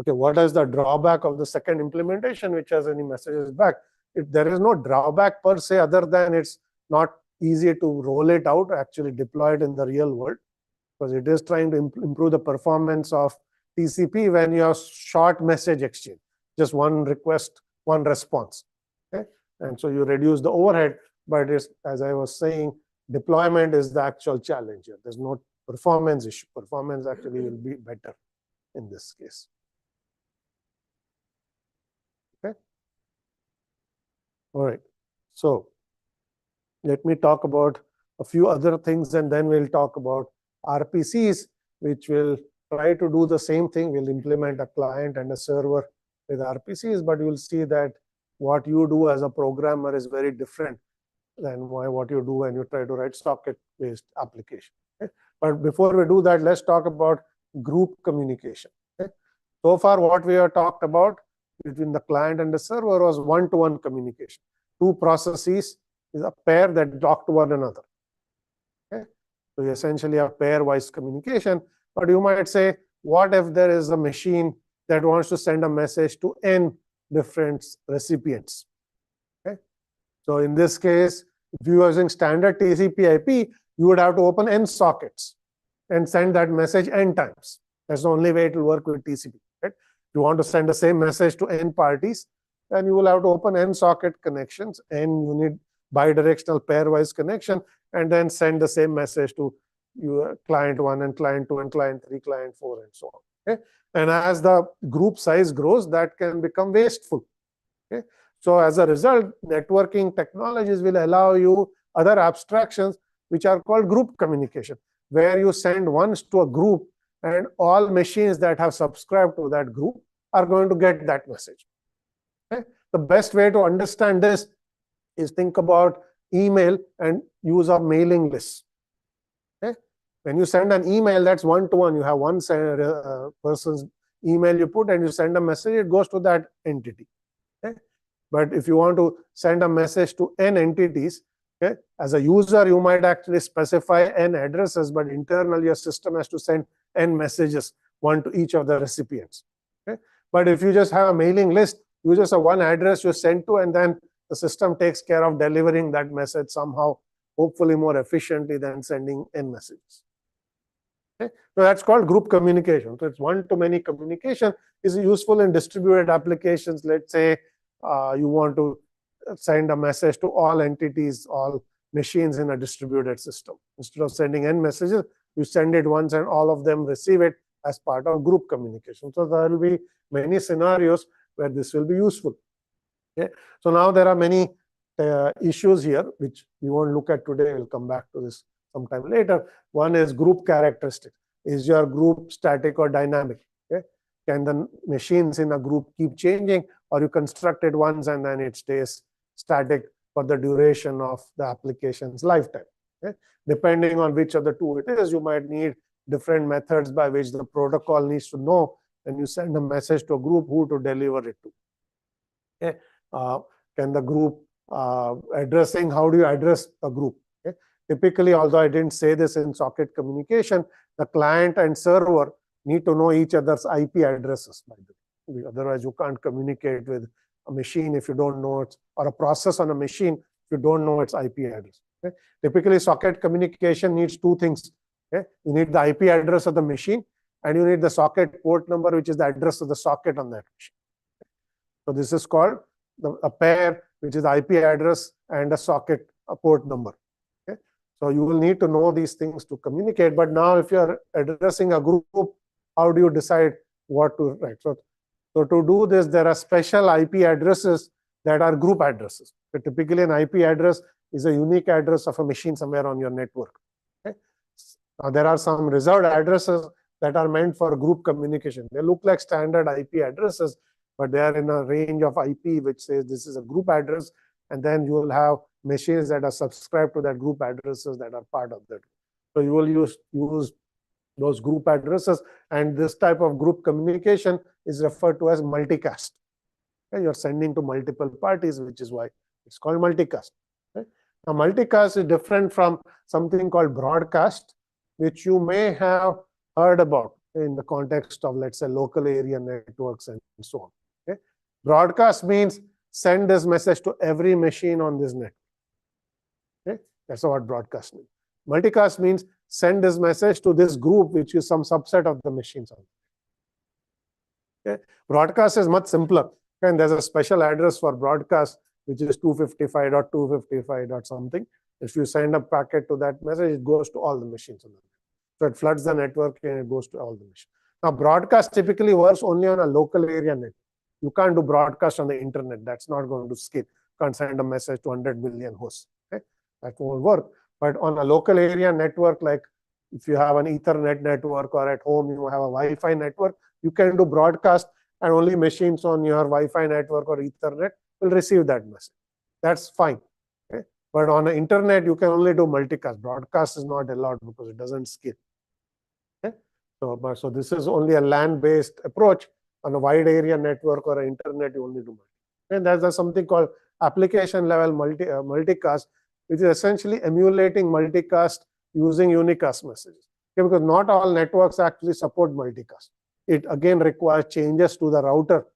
Okay, what is the drawback of the second implementation, which has any messages back? If there is no drawback per se, other than it's not easy to roll it out, actually deploy it in the real world, because it is trying to improve the performance of TCP when you have short message exchange, just one request, one response. Okay, and so you reduce the overhead. But it's, as I was saying, deployment is the actual challenge here. There's no performance issue. Performance actually will be better in this case. Okay. All right. So let me talk about a few other things, and then we'll talk about RPCs, which will try to do the same thing. We'll implement a client and a server with RPCs, but you'll see that what you do as a programmer is very different than what you do when you try to write socket-based application. Okay? But before we do that, let's talk about group communication. Okay? So far, what we have talked about between the client and the server was one-to-one communication. Two processes is a pair that talk to one another. Okay? So you essentially have pairwise communication. But you might say, what if there is a machine that wants to send a message to n different recipients? So in this case, if you are using standard TCP/IP, you would have to open n sockets. and send that message n times. That's the only way it will work with TCP. Right? If you want to send the same message to n parties, then you will have to open n socket connections, and you need bidirectional pairwise connection, and then send the same message to your client 1 and client 2 and client 3, client 4, and so on. Okay? And as the group size grows, that can become wasteful. Okay? So as a result, networking technologies will allow you other abstractions which are called group communication, where you send once to a group and all machines that have subscribed to that group are going to get that message. Okay? The best way to understand this is think about email and use of mailing lists. Okay? When you send an email, that's one-to-one. You have one person's email you put and you send a message, it goes to that entity. Okay? But if you want to send a message to n entities, okay, as a user, you might actually specify n addresses, but internally your system has to send n messages, one to each of the recipients. Okay? But if you just have a mailing list, you just have one address you send to, and then the system takes care of delivering that message somehow, hopefully more efficiently than sending n messages. Okay? So that's called group communication. So it's one-to-many communication is useful in distributed applications. Let's say you want to send a message to all entities, all machines in a distributed system. Instead of sending n messages, you send it once and all of them receive it as part of group communication. So there will be many scenarios where this will be useful. Okay? So now there are many issues here which we won't look at today. We'll come back to this sometime later. One is group characteristics. Is your group static or dynamic? Okay? Can the machines in a group keep changing, or you construct it once and then it stays static for the duration of the application's lifetime? Okay? Depending on which of the two it is, you might need different methods by which the protocol needs to know when you send a message to a group who to deliver it to. Okay? Can the group addressing, how do you address a group? Okay? Typically, although I didn't say this in socket communication, the client and server need to know each other's IP addresses. By the way. Otherwise, you can't communicate with a machine if you don't know it, or a process on a machine if you don't know its IP address. Okay? Typically, socket communication needs two things. Okay? You need the IP address of the machine, and you need the socket port number, which is the address of the socket on that machine. So this is called a pair, which is the IP address and a socket port number. Okay? So you will need to know these things to communicate. But now if you're addressing a group, how do you decide what to write? So to do this, there are special IP addresses that are group addresses. So typically, an IP address is a unique address of a machine somewhere on your network. Okay? Now, there are some reserved addresses that are meant for group communication. They look like standard IP addresses, but they are in a range of IP which says this is a group address, and then you will have machines that are subscribed to that group addresses that are part of that. So you will use those group addresses, and this type of group communication is referred to as multicast. Okay? You're sending to multiple parties, which is why it's called multicast. Okay? Now, multicast is different from something called broadcast, which you may have heard about in the context of, let's say, local area networks and so on. Okay? Broadcast means send this message to every machine on this network. Okay? That's what broadcast means. Multicast means send this message to this group, which is some subset of the machines on it. Okay? Broadcast is much simpler. Okay? And there's a special address for broadcast, which is 255.255. something. If you send a packet to that message, it goes to all the machines on the network. So it floods the network and it goes to all the machines. Now, broadcast typically works only on a local area network. You can't do broadcast on the internet. That's not going to scale. You can't send a message to 100 million hosts. Okay? That won't work. But on a local area network, like if you have an Ethernet network, or at home you have a Wi-Fi network, you can do broadcast, and only machines on your Wi-Fi network or Ethernet will receive that message. That's fine. Okay? But on the internet, you can only do multicast. Broadcast is not allowed because it doesn't scale. Okay? So this is only a LAN-based approach. On a wide area network or internet, you only do multicast. And there's something called application level multicast, which is essentially emulating multicast using unicast messages. Okay? Because not all networks actually support multicast. It again requires changes to the router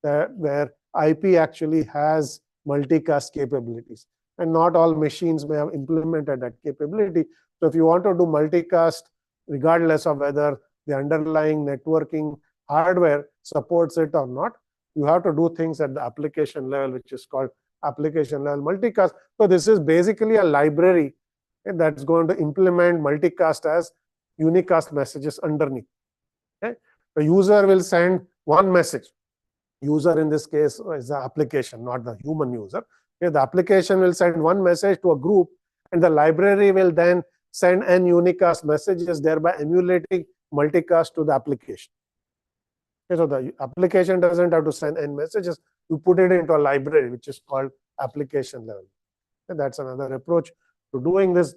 where IP actually has multicast capabilities. And not all machines may have implemented that capability. So if you want to do multicast regardless of whether the underlying networking hardware supports it or not. You have to do things at the application level, which is called application level multicast. So this is basically a library that's going to implement multicast as unicast messages underneath. Okay? The user will send one message. User in this case is the application, not the human user. Okay? The application will send one message to a group, and the library will then send n unicast messages, thereby emulating multicast to the application. Okay? So the application doesn't have to send n messages. You put it into a library, which is called application level. And that's another approach to doing this.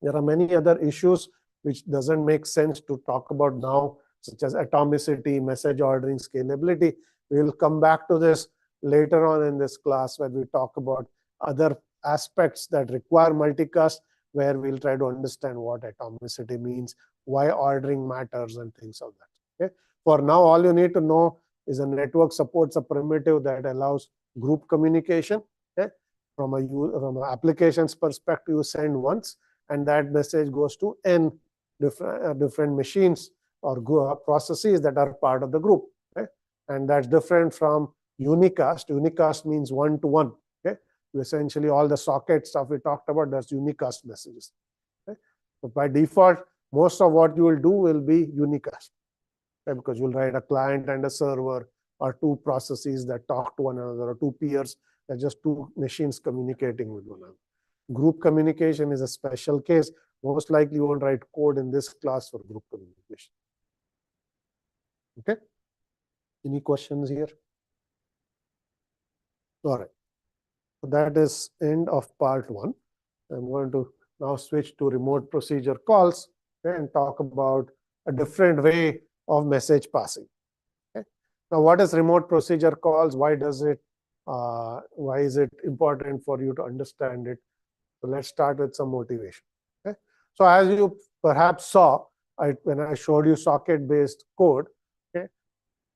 There are many other issues which doesn't make sense to talk about now, such as atomicity, message ordering, scalability. We will come back to this later on in this class when we talk about other aspects that require multicast, where we'll try to understand what atomicity means, why ordering matters, and things of that. Okay? For now, all you need to know is a network supports a primitive that allows group communication. Okay? From an application's perspective, you send once, and that message goes to n different machines or processes that are part of the group. Okay? And that's different from unicast. Unicast means one-to-one. Okay? Essentially, all the socket stuff we talked about, that's unicast messages. Okay? So by default, most of what you will do will be unicast. Okay? Because you'll write a client and a server, or two processes that talk to one another, or two peers. They're just two machines communicating with one another. Group communication is a special case. Most likely you won't write code in this class for group communication. Okay? Any questions here? All right. So that is end of part 1. I'm going to now switch to remote procedure calls, okay, and talk about a different way of message passing. Okay? Now, what is remote procedure calls? Why is it important for you to understand it? So let's start with some motivation. Okay? So as you perhaps saw, when I showed you socket-based code, okay,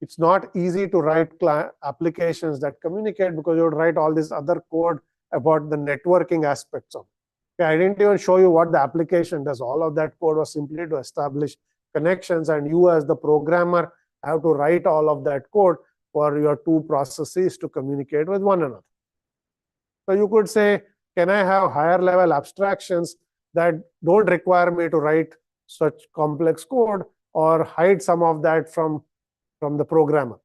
it's not easy to write applications that communicate, because you would write all this other code about the networking aspects of it. Okay, I didn't even show you what the application does. All of that code was simply to establish connections, and you as the programmer have to write all of that code for your two processes to communicate with one another. So you could say, can I have higher level abstractions that don't require me to write such complex code, or hide some of that from the programmer?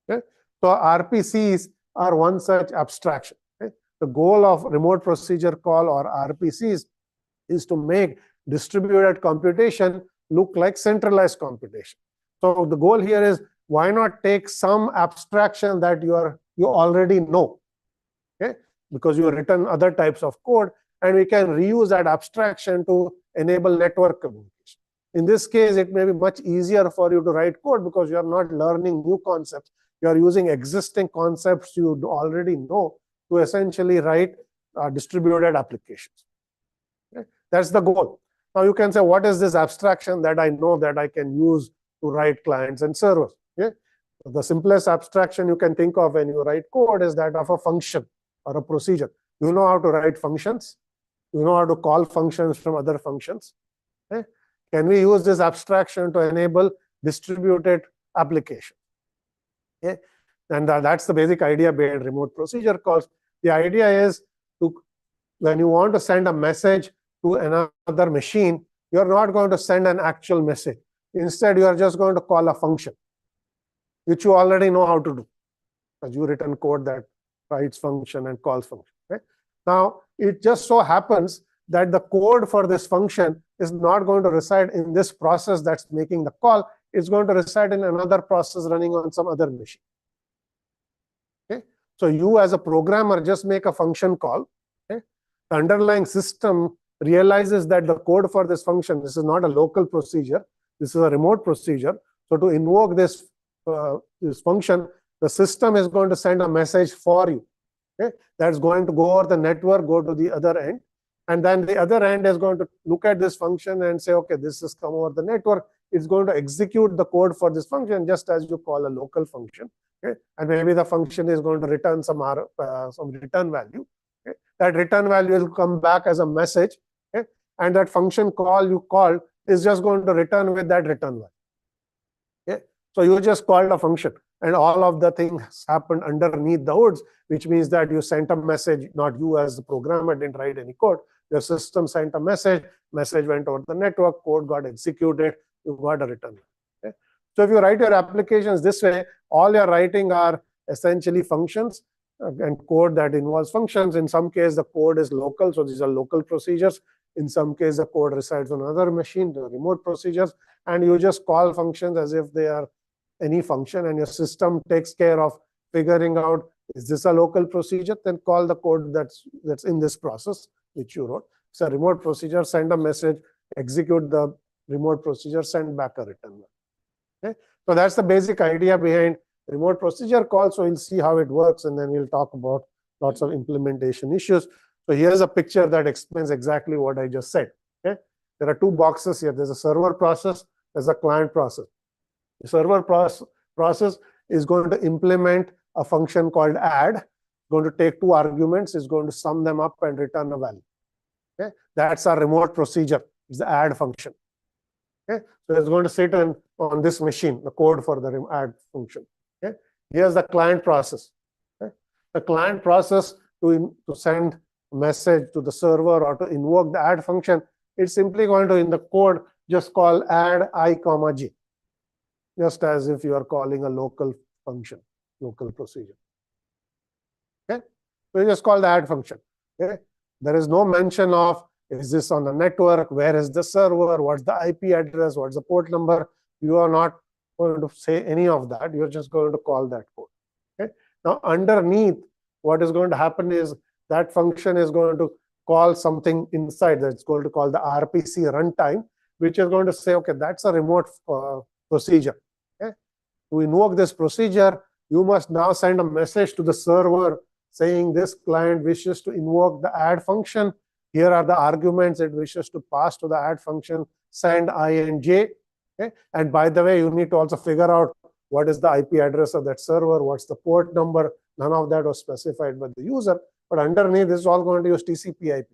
Okay? So RPCs are one such abstraction. Okay? The goal of remote procedure call, or RPCs, is to make distributed computation look like centralized computation. So the goal here is, why not take some abstraction that you already know? Okay? Because you have written other types of code, and we can reuse that abstraction to enable network communication. In this case, it may be much easier for you to write code, because you are not learning new concepts. You are using existing concepts you already know to essentially write distributed applications. Okay? That's the goal. Now you can say, what is this abstraction that I know that I can use to write clients and servers? Okay? The simplest abstraction you can think of when you write code is that of a function or a procedure. You know how to write functions. You know how to call functions from other functions. Okay? Can we use this abstraction to enable distributed application? Okay? And that's the basic idea behind remote procedure calls. The idea is, when you want to send a message to another machine, you're not going to send an actual message. Instead, you are just going to call a function, which you already know how to do, because you written code that writes function and calls function. Right? Now, it just so happens that the code for this function is not going to reside in this process that's making the call. It's going to reside in another process running on some other machine. Okay? So you as a programmer just make a function call. Okay? The underlying system realizes that the code for this function, this is not a local procedure, this is a remote procedure. So to invoke this function, the system is going to send a message for you. Okay? That's going to go over the network, go to the other end. And then the other end is going to look at this function and say, okay, this has come over the network. It's going to execute the code for this function, just as you call a local function. Okay? And maybe the function is going to return some return value. Okay? That return value will come back as a message. Okay? And that function call you called is just going to return with that return value. Okay? So you just called a function, and all of the things happened underneath the hoods, which means that you sent a message, not you as the programmer didn't write any code. Your system sent a message went over the network, code got executed, you got a return. Okay? So if you write your applications this way, all you're writing are essentially functions and code that involves functions. In some case, the code is local, so these are local procedures. In some case, the code resides on another machine, the remote procedures, and you just call functions as if they are any function, and your system takes care of figuring out, is this a local procedure? Then call the code that's in this process, which you wrote. It's a remote procedure, send a message, execute the remote procedure, send back a return. Okay? So that's the basic idea behind remote procedure call. So we'll see how it works, and then we'll talk about lots of implementation issues. So here's a picture that explains exactly what I just said. Okay? There are two boxes here. There's a server process, there's a client process. The server process is going to implement a function called add. It's going to take two arguments, it's going to sum them up and return a value. Okay? That's our remote procedure. It's the add function. Okay? So it's going to sit on this machine, the code for the add function. Okay? Here's the client process. Okay? The client process to send a message to the server or to invoke the add function, it's simply going to, in the code, just call add I, j, just as if you are calling a local function, local procedure. Okay? So you just call the add function. Okay? There is no mention of, is this on the network? Where is the server? What's the IP address? What's the port number? You are not going to say any of that. You're just going to call that code. Okay? Now, underneath, what is going to happen is that function is going to call something inside. That's going to call the RPC runtime, which is going to say, okay, that's a remote procedure. Okay? To invoke this procedure, you must now send a message to the server saying this client wishes to invoke the add function. Here are the arguments it wishes to pass to the add function, send I and j. Okay? And by the way, you need to also figure out what is the IP address of that server, what's the port number. None of that was specified by the user. But underneath, this is all going to use TCP/IP.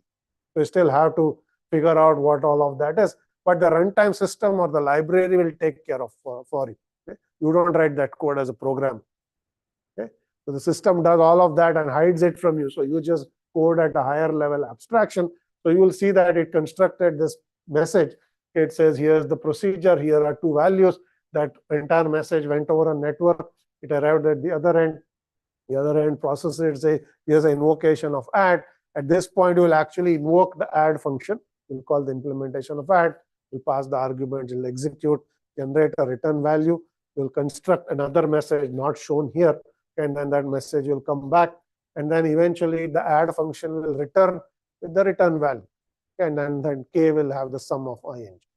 So you still have to figure out what all of that is. But the runtime system or the library will take care of for you. Okay? You don't write that code as a program. Okay? So the system does all of that and hides it from you. So you just code at a higher level abstraction. So you will see that it constructed this message. It says, here's the procedure. Here are two values. That entire message went over a network. It arrived at the other end. The other end processes it, say, here's an invocation of add. At this point, you will actually invoke the add function. We'll call the implementation of add. We'll pass the argument, we'll execute, generate a return value. We'll construct another message not shown here. And then that message will come back. And then eventually the add function will return with the return value. And then k will have the sum of I and j.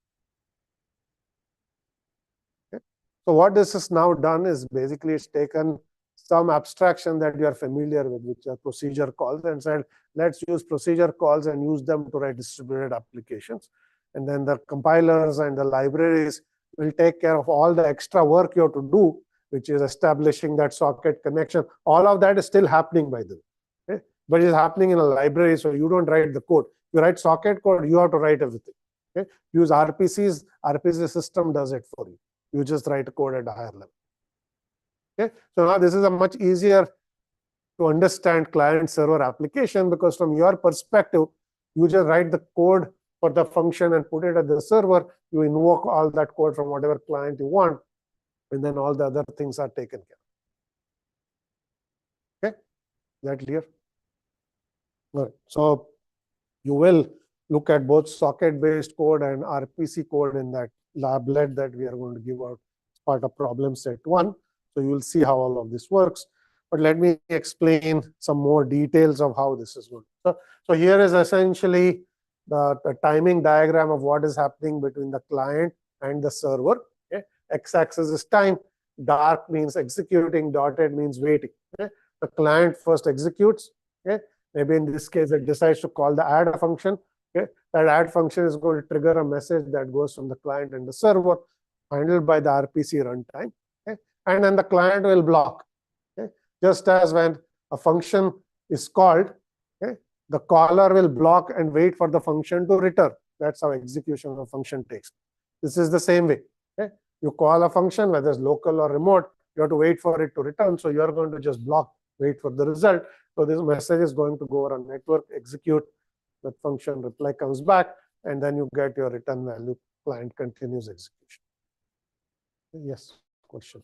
Okay? So what this has now done is basically it's taken some abstraction that you are familiar with, which are procedure calls, and said, let's use procedure calls and use them to write distributed applications. And then the compilers and the libraries will take care of all the extra work you have to do, which is establishing that socket connection. All of that is still happening by the way. Okay? But it's happening in a library, so you don't write the code. You write socket code, you have to write everything. Okay? Use RPCs, RPC system does it for you. You just write code at a higher level. Okay? So now this is a much easier to understand client-server application, because from your perspective, you just write the code for the function and put it at the server. You invoke all that code from whatever client you want, and then all the other things are taken care of. Okay? Is that clear? All right. So you will look at both socket-based code and RPC code in that lablet that we are going to give out as part of problem set 1. So you will see how all of this works. But let me explain some more details of how this is going. So here is essentially the timing diagram of what is happening between the client and the server. Okay? X-axis is time. Dark means executing. Dotted means waiting. Okay? The client first executes. Okay? Maybe in this case, it decides to call the add function. Okay? That add function is going to trigger a message that goes from the client and the server, handled by the RPC runtime. Okay? And then the client will block. Okay? Just as when a function is called, okay, the caller will block and wait for the function to return. That's how execution of a function takes. This is the same way. Okay? You call a function, whether it's local or remote, you have to wait for it to return. So you're going to just block, wait for the result. So this message is going to go on network, execute that function, reply comes back, and then you get your return value. Client continues execution. Yes, question.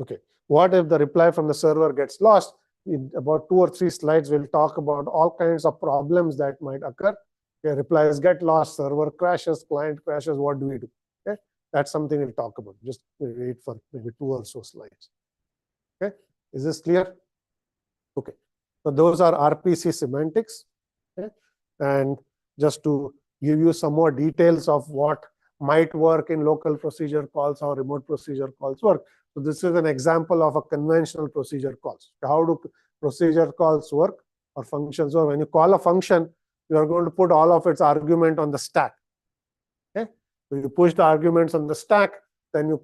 Okay. What if the reply from the server gets lost? In about 2 or 3 slides, we'll talk about all kinds of problems that might occur. Okay, replies get lost, server crashes, client crashes. What do we do? Okay, that's something we'll talk about. Just wait for maybe 2 or so slides. Okay, is this clear? Okay, so those are RPC semantics. Okay, and just to give you some more details of what might work in local procedure calls, how remote procedure calls work. So this is an example of a conventional procedure calls. How do procedure calls work or functions work? When you call a function, you are going to put all of its argument on the stack. Okay, so you push the arguments on the stack, then you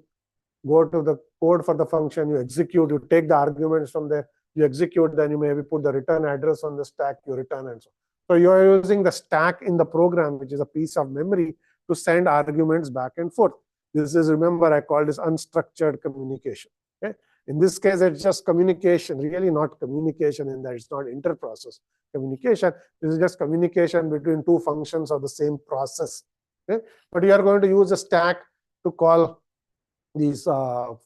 go to the code for the function, you execute, you take the arguments from there, you execute, then you maybe put the return address on the stack, you return, and so on. So you are using the stack in the program, which is a piece of memory, to send arguments back and forth. This is, remember, I call this unstructured communication. Okay? In this case, it's just communication, really not communication in that it's not inter-process communication. This is just communication between 2 functions of the same process. Okay? But you are going to use a stack to call these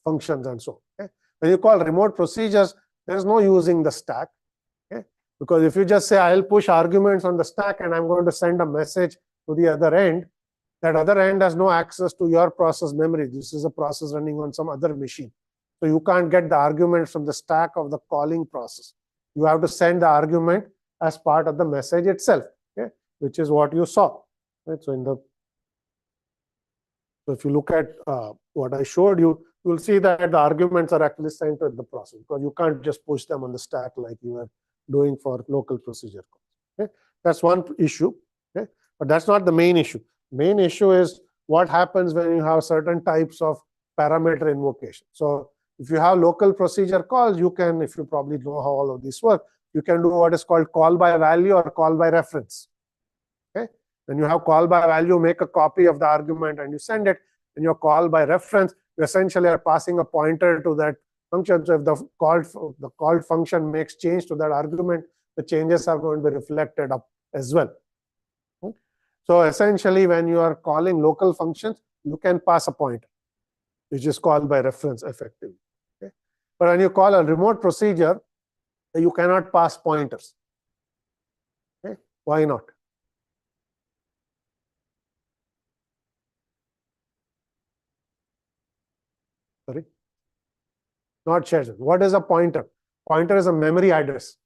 functions and so on. Okay? When you call remote procedures, there's no using the stack. Okay? Because if you just say, I'll push arguments on the stack and I'm going to send a message to the other end, that other end has no access to your process memory. This is a process running on some other machine. So you can't get the arguments from the stack of the calling process. You have to send the argument as part of the message itself, okay? Which is what you saw. Right? So if you look at what I showed you, you'll see that the arguments are actually sent to the process, because you can't just push them on the stack like you are doing for local procedure calls. Okay? That's one issue. Okay? But that's not the main issue. Main issue is what happens when you have certain types of parameter invocation. So if you have local procedure calls, you can, if you probably know how all of these work, you can do what is called call by value or call by reference. Okay? When you have call by value, make a copy of the argument and you send it. When you call by reference, you essentially are passing a pointer to that function. So if the called function makes change to that argument, the changes are going to be reflected up as well. So essentially, when you are calling local functions, you can pass a pointer, which is called by reference effectively. Okay? But when you call a remote procedure, you cannot pass pointers. Okay? Why not? Sorry? Not shared. What is a pointer? Pointer is a memory address.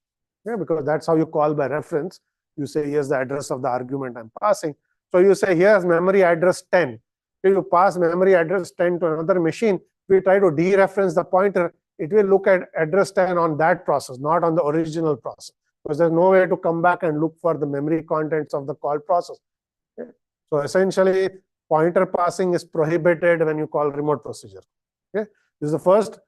Okay? Because that's how you call by reference. You say, here's the address of the argument I'm passing. So you say, here's memory address 10. If you pass memory address 10 to another machine, we try to dereference the pointer, it will look at address 10 on that process, not on the original process. Because there's no way to come back and look for the memory contents of the called process. Okay? So essentially, pointer passing is prohibited when you call remote procedure. Okay? This is the first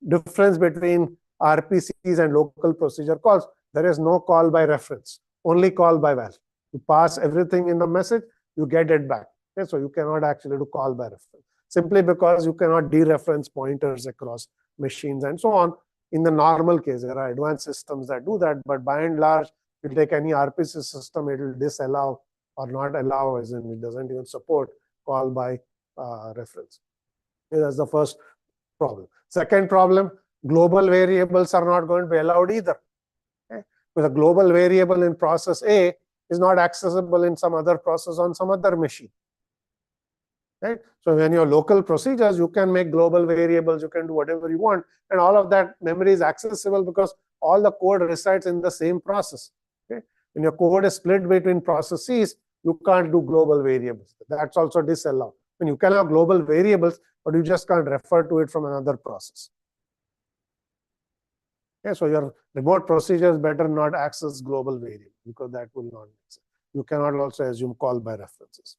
difference between RPCs and local procedure calls. There is no call by reference. Only call by value. You pass everything in the message, you get it back. Okay? So you cannot actually do call by reference, simply because you cannot dereference pointers across machines and so on. In the normal case, there are advanced systems that do that, but by and large, if you take any RPC system, it will disallow or not allow, as in it doesn't even support call by reference. Okay, that's the first problem. Second problem, global variables are not going to be allowed either. Because a global variable in process A is not accessible in some other process on some other machine. Right? So when you're local procedures, you can make global variables, you can do whatever you want, and all of that memory is accessible because all the code resides in the same process. Okay? When your code is split between processes, you can't do global variables. That's also disallowed. When you can have global variables, but you just can't refer to it from another process. Okay, so your remote procedures better not access global variables, because that will not make sense. You cannot also assume call by references.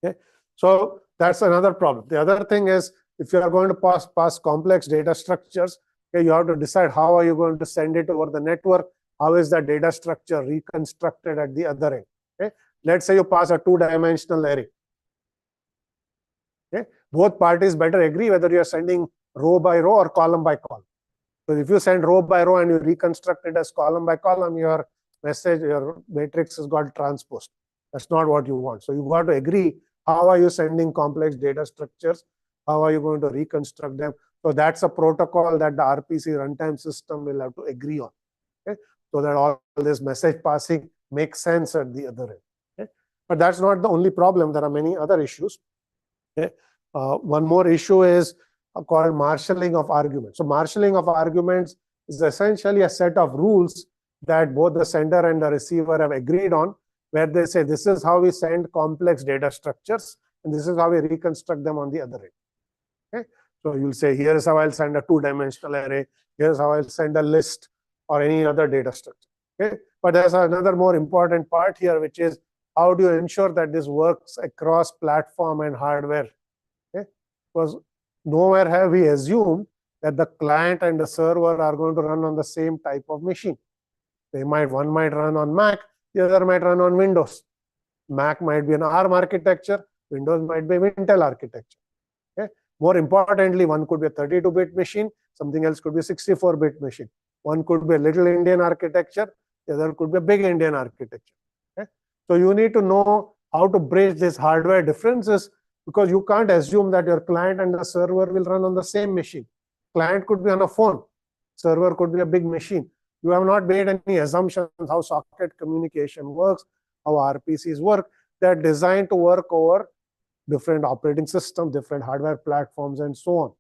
Okay, so that's another problem. The other thing is, if you are going to pass complex data structures, okay, you have to decide how are you going to send it over the network. How is that data structure reconstructed at the other end? Okay? Let's say you pass a two-dimensional array. Okay? Both parties better agree whether you are sending row by row or column by column. So if you send row by row and you reconstruct it as column by column, your message, your matrix has got transposed. That's not what you want. So you got to agree, how are you sending complex data structures? How are you going to reconstruct them? So that's a protocol that the RPC runtime system will have to agree on. Okay? So that all this message passing makes sense at the other end. Okay? But that's not the only problem. There are many other issues. Okay? One more issue is called marshalling of arguments. So marshalling of arguments is essentially a set of rules that both the sender and the receiver have agreed on, where they say this is how we send complex data structures and this is how we reconstruct them on the other end. Okay? So you'll say, here is how I'll send a two-dimensional array, here's how I'll send a list or any other data structure. Okay? But there's another more important part here, which is how do you ensure that this works across platform and hardware? Okay? Because nowhere have we assumed that the client and the server are going to run on the same type of machine. One might run on Mac, the other might run on Windows. Mac might be an ARM architecture, Windows might be Intel architecture. Okay? More importantly, one could be a 32-bit machine, something else could be a 64-bit machine. One could be a little Indian architecture, the other could be a big Indian architecture. Okay? So you need to know how to bridge these hardware differences, because you can't assume that your client and the server will run on the same machine. Client could be on a phone, server could be a big machine. You have not made any assumptions how socket communication works, how RPCs work. They're designed to work over different operating systems, different hardware platforms, and so on.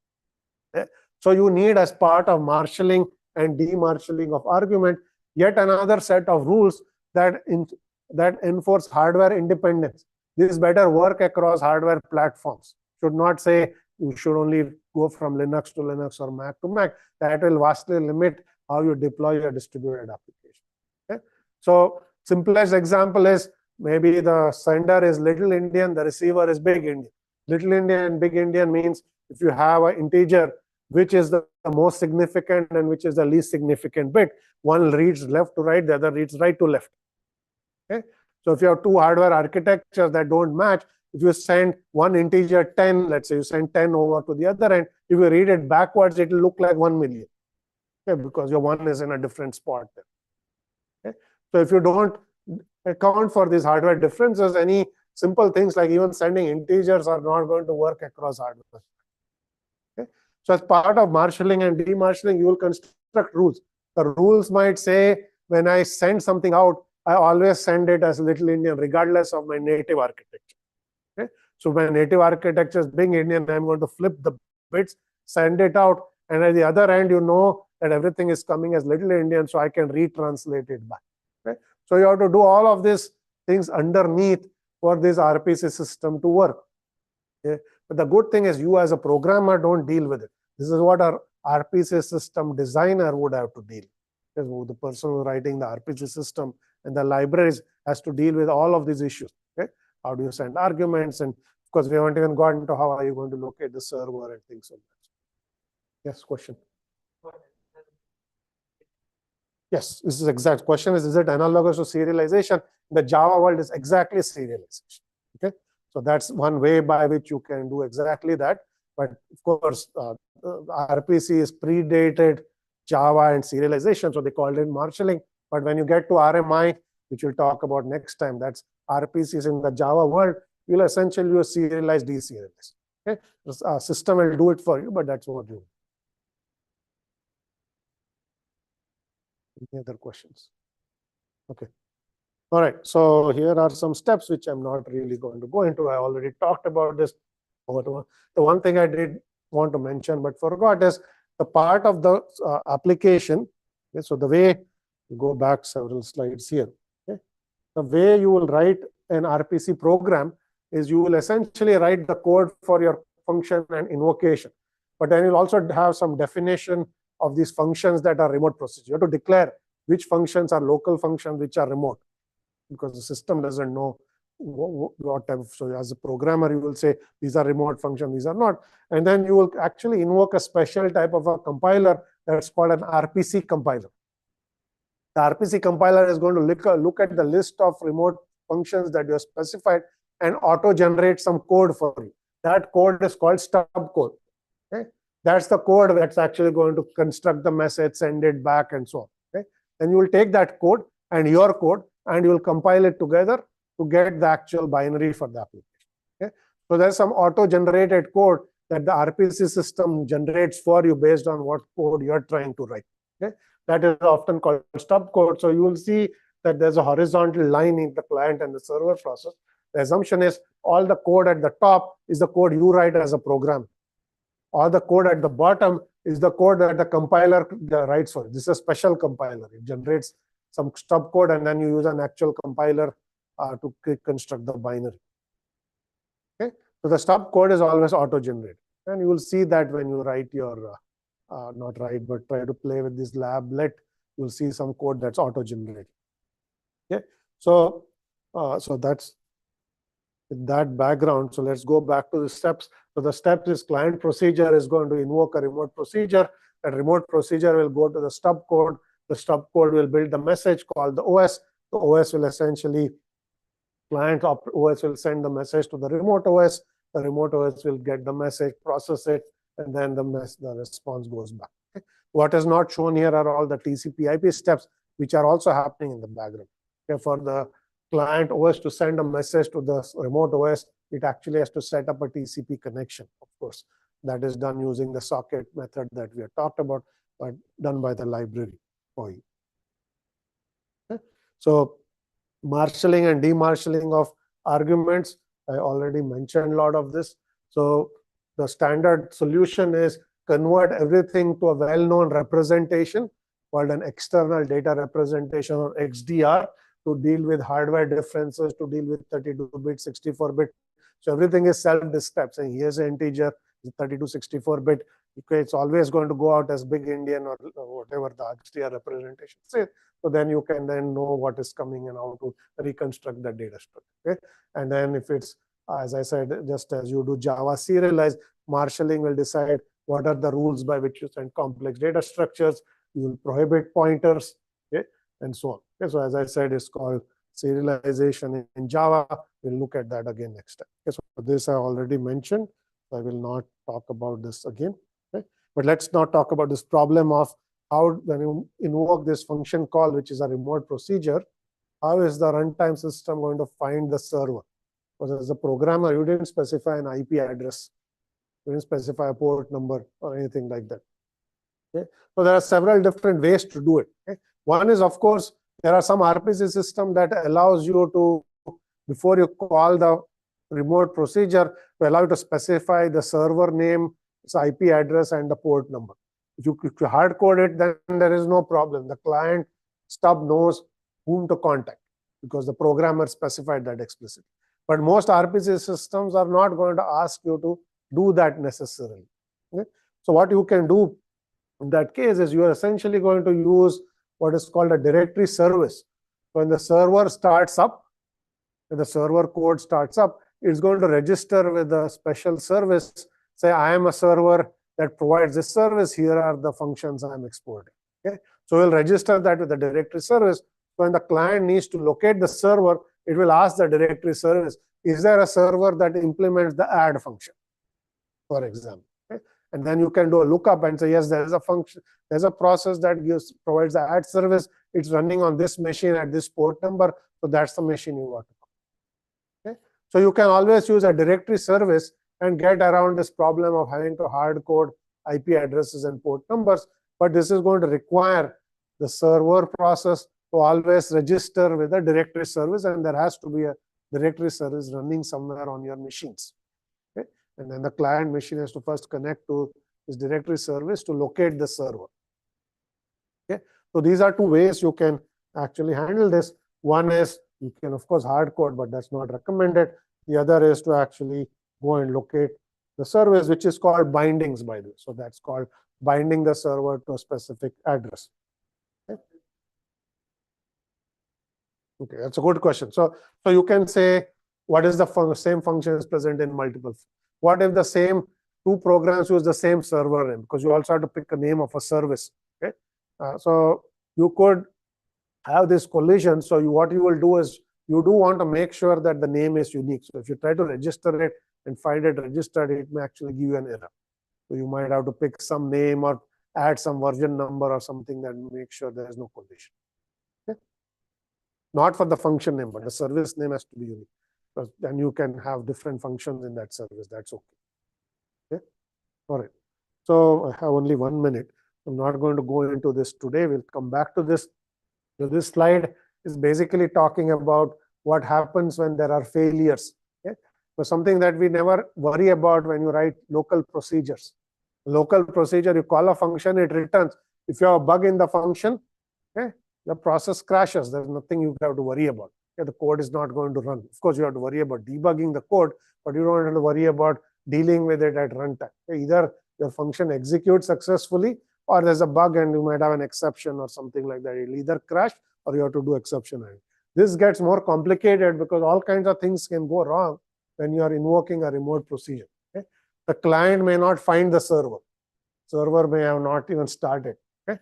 Okay? So you need, as part of marshalling and demarshalling of argument, yet another set of rules that enforce hardware independence. This better work across hardware platforms. Should not say you should only go from Linux to Linux or Mac to Mac. That will vastly limit how you deploy your distributed application. Okay? So simplest example is maybe the sender is little Indian, the receiver is big Indian. Little Indian and big Indian means if you have an integer, which is the most significant and which is the least significant bit, one reads left to right, the other reads right to left. Okay? So if you have two hardware architectures that don't match, if you send one integer 10, let's say you send 10 over to the other end, if you read it backwards, it will look like 1 million. Okay? Because your one is in a different spot there. Okay? So if you don't account for these hardware differences, any simple things like even sending integers are not going to work across hardware. Okay? So as part of marshalling and demarshalling, you will construct rules. The rules might say, when I send something out, I always send it as little Indian, regardless of my native architecture. Okay? So my native architecture is big Indian, I'm going to flip the bits, send it out, and at the other end, you know that everything is coming as little Indian, so I can retranslate it back. Okay? So you have to do all of these things underneath for this RPC system to work. Okay? But the good thing is, you as a programmer don't deal with it. This is what our RPC system designer would have to deal with. The person who's writing the RPC system and the libraries has to deal with all of these issues. Okay? How do you send arguments? And of course, we haven't even gotten into how are you going to locate the server and things like that. Yes, question. Yes, this is exact question is it analogous to serialization? The Java world is exactly serialization. Okay, so that's one way by which you can do exactly that. But of course, RPC is predated Java and serialization, so they called it marshalling. But when you get to RMI, which we'll talk about next time, that's RPCs in the Java world, you'll essentially use serialize, deserialize. Okay, the system will do it for you, but that's what you do. Any other questions? Okay. All right. So here are some steps which I'm not really going to go into. I already talked about this. The one thing I did want to mention but forgot is the part of the application. Okay, so the way you go back several slides here. Okay, the way you will write an RPC program is you will essentially write the code for your function and invocation, but then you'll also have some definition of these functions that are remote procedures. You have to declare which functions are local functions, which are remote, because the system doesn't know what type of. So as a programmer, you will say these are remote functions, these are not, and then you will actually invoke a special type of a compiler that's called an RPC compiler. The RPC compiler is going to look at the list of remote functions that you have specified and auto-generate some code for you. That code is called stub code. Okay? That's the code that's actually going to construct the message, send it back, and so on. Okay? Then you will take that code and your code, and you will compile it together to get the actual binary for the application. Okay? So there's some auto-generated code that the RPC system generates for you based on what code you're trying to write. Okay? That is often called stub code. So you will see that there's a horizontal line in the client and the server process. The assumption is all the code at the top is the code you write as a program. All the code at the bottom is the code that the compiler writes for. This is a special compiler. It generates some stub code, and then you use an actual compiler to construct the binary. Okay? So the stub code is always auto-generated. And you will see that when you write your, not write, but try to play with this lablet, you'll see some code that's auto-generated. Okay? So, so that's with that background. So let's go back to the steps. So the steps is client procedure is going to invoke a remote procedure. That remote procedure will go to the stub code. The stub code will build the message called the OS. The OS will essentially, client OS will send the message to the remote OS. The remote OS will get the message, process it, and then the response goes back. Okay? What is not shown here are all the TCP/IP steps, which are also happening in the background. Okay? For the client OS to send a message to the remote OS, it actually has to set up a TCP connection, of course. That is done using the socket method that we have talked about, but done by the library for you. Okay? So marshalling and demarshalling of arguments, I already mentioned a lot of this. So the standard solution is convert everything to a well-known representation called an external data representation, or XDR, to deal with hardware differences, to deal with 32-bit, 64-bit. So everything is self-described, saying here's an integer, 32, 64-bit. Okay, it's always going to go out as big Indian or whatever the XDR representation says. So then you can then know what is coming and how to reconstruct the data structure. Okay? And then if it's, as I said, just as you do Java serialized, marshalling will decide what are the rules by which you send complex data structures. You will prohibit pointers, okay, and so on. Okay, so as I said, it's called serialization in Java. We'll look at that again next time. Okay, so this I already mentioned. So I will not talk about this again. Okay? But let's not talk about this problem of how, when you invoke this function call, which is a remote procedure, how is the runtime system going to find the server? Because as a programmer, you didn't specify an IP address. You didn't specify a port number or anything like that. Okay? So there are several different ways to do it. Okay? One is, of course, there are some RPC system that allows you to, before you call the remote procedure, to allow you to specify the server name, its IP address, and the port number. If you hard code it, then there is no problem. The client stub knows whom to contact because the programmer specified that explicitly. But most RPC systems are not going to ask you to do that necessarily. Okay? So what you can do in that case is you are essentially going to use what is called a directory service. When the server starts up, when the server code starts up, it's going to register with a special service. Say, I am a server that provides this service. Here are the functions I'm exporting. Okay? So we'll register that with the directory service. When the client needs to locate the server, it will ask the directory service, is there a server that implements the add function, for example? Okay? And then you can do a lookup and say, yes, there is a function, there's a process that provides the add service. It's running on this machine at this port number. So that's the machine you want to call. Okay? So you can always use a directory service and get around this problem of having to hard code IP addresses and port numbers. But this is going to require the server process to always register with a directory service, and there has to be a directory service running somewhere on your machines. Okay? And then the client machine has to first connect to this directory service to locate the server. Okay? So these are two ways you can actually handle this. One is you can, of course, hard code, but that's not recommended. The other is to actually go and locate the service, which is called bindings, by the way. So that's called binding the server to a specific address. Okay? Okay, that's a good question. So you can say, what is the same function is present in multiple? What if the same two programs use the same server name? Because you also have to pick a name of a service. Okay, so you could have this collision. So what you will do is you do want to make sure that the name is unique. So if you try to register it and find it registered, it may actually give you an error. So you might have to pick some name or add some version number or something that make sure there is no collision. Okay? Not for the function name, but the service name has to be unique. Because then you can have different functions in that service. That's okay. Okay? All right. So I have only 1 minute. I'm not going to go into this today. We'll come back to this. So this slide is basically talking about what happens when there are failures. Okay? So something that we never worry about when you write local procedures. Local procedure, you call a function, it returns. If you have a bug in the function, okay, the process crashes. There's nothing you have to worry about. Okay? The code is not going to run. Of course, you have to worry about debugging the code, but you don't have to worry about dealing with it at runtime. Okay? Either your function executes successfully, or there's a bug and you might have an exception or something like that. It'll either crash or you have to do exception handling. This gets more complicated because all kinds of things can go wrong when you are invoking a remote procedure. Okay? The client may not find the server. Server may have not even started. Okay?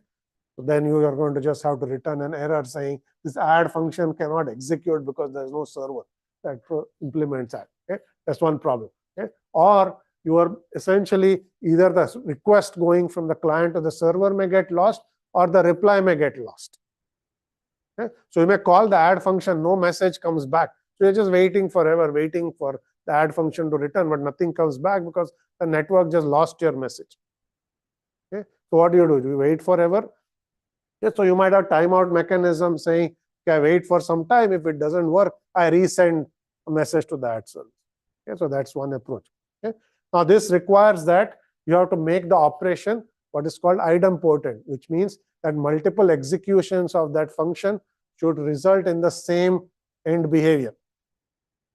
So then you are going to just have to return an error saying this add function cannot execute because there is no server that implements that. Okay? That's one problem. Okay? Or you are essentially either the request going from the client to the server may get lost or the reply may get lost. Okay? So you may call the add function, no message comes back. So you're just waiting forever, waiting for the add function to return, but nothing comes back because the network just lost your message. Okay? So what do? You wait forever? Okay, so you might have timeout mechanism saying, okay, I wait for some time. If it doesn't work, I resend a message to that service. Okay? So that's one approach. Okay? Now, this requires that you have to make the operation what is called idempotent, which means that multiple executions of that function should result in the same end behavior.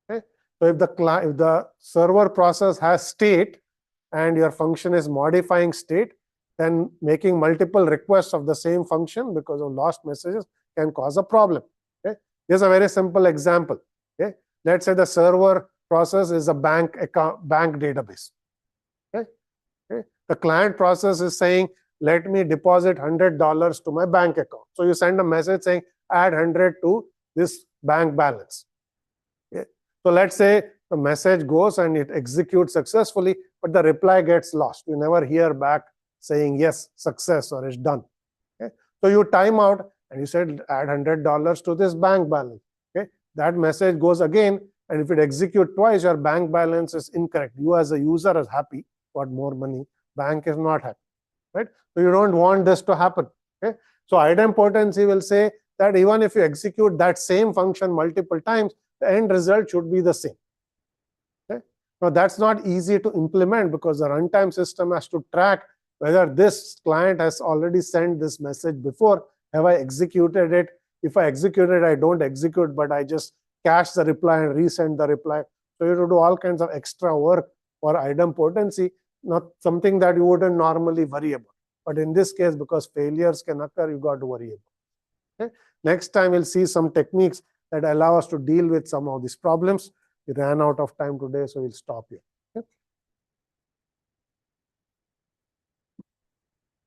Okay? So if the server process has state and your function is modifying state, then making multiple requests of the same function because of lost messages can cause a problem. Okay? Here's a very simple example. Okay? Let's say the server process is a bank database. Okay? Okay? The client process is saying, let me deposit $100 to my bank account. So you send a message saying, add 100 to this bank balance. Okay? So let's say the message goes and it executes successfully, but the reply gets lost. You never hear back saying, yes, success, or it's done. Okay? So you time out and you said, add $100 to this bank balance. Okay? That message goes again. And if it executes twice, your bank balance is incorrect. You as a user is happy, got more money. Bank is not happy, right? So you don't want this to happen. Okay? So idempotency will say that even if you execute that same function multiple times, the end result should be the same. Okay? Now that's not easy to implement because the runtime system has to track whether this client has already sent this message before. Have I executed it? If I executed, I don't execute, but I just cache the reply and resend the reply. So you have to do all kinds of extra work for idempotency, not something that you wouldn't normally worry about. But in this case, because failures can occur, you got to worry about. Okay? Next time, we'll see some techniques that allow us to deal with some of these problems. We ran out of time today, so we'll stop here.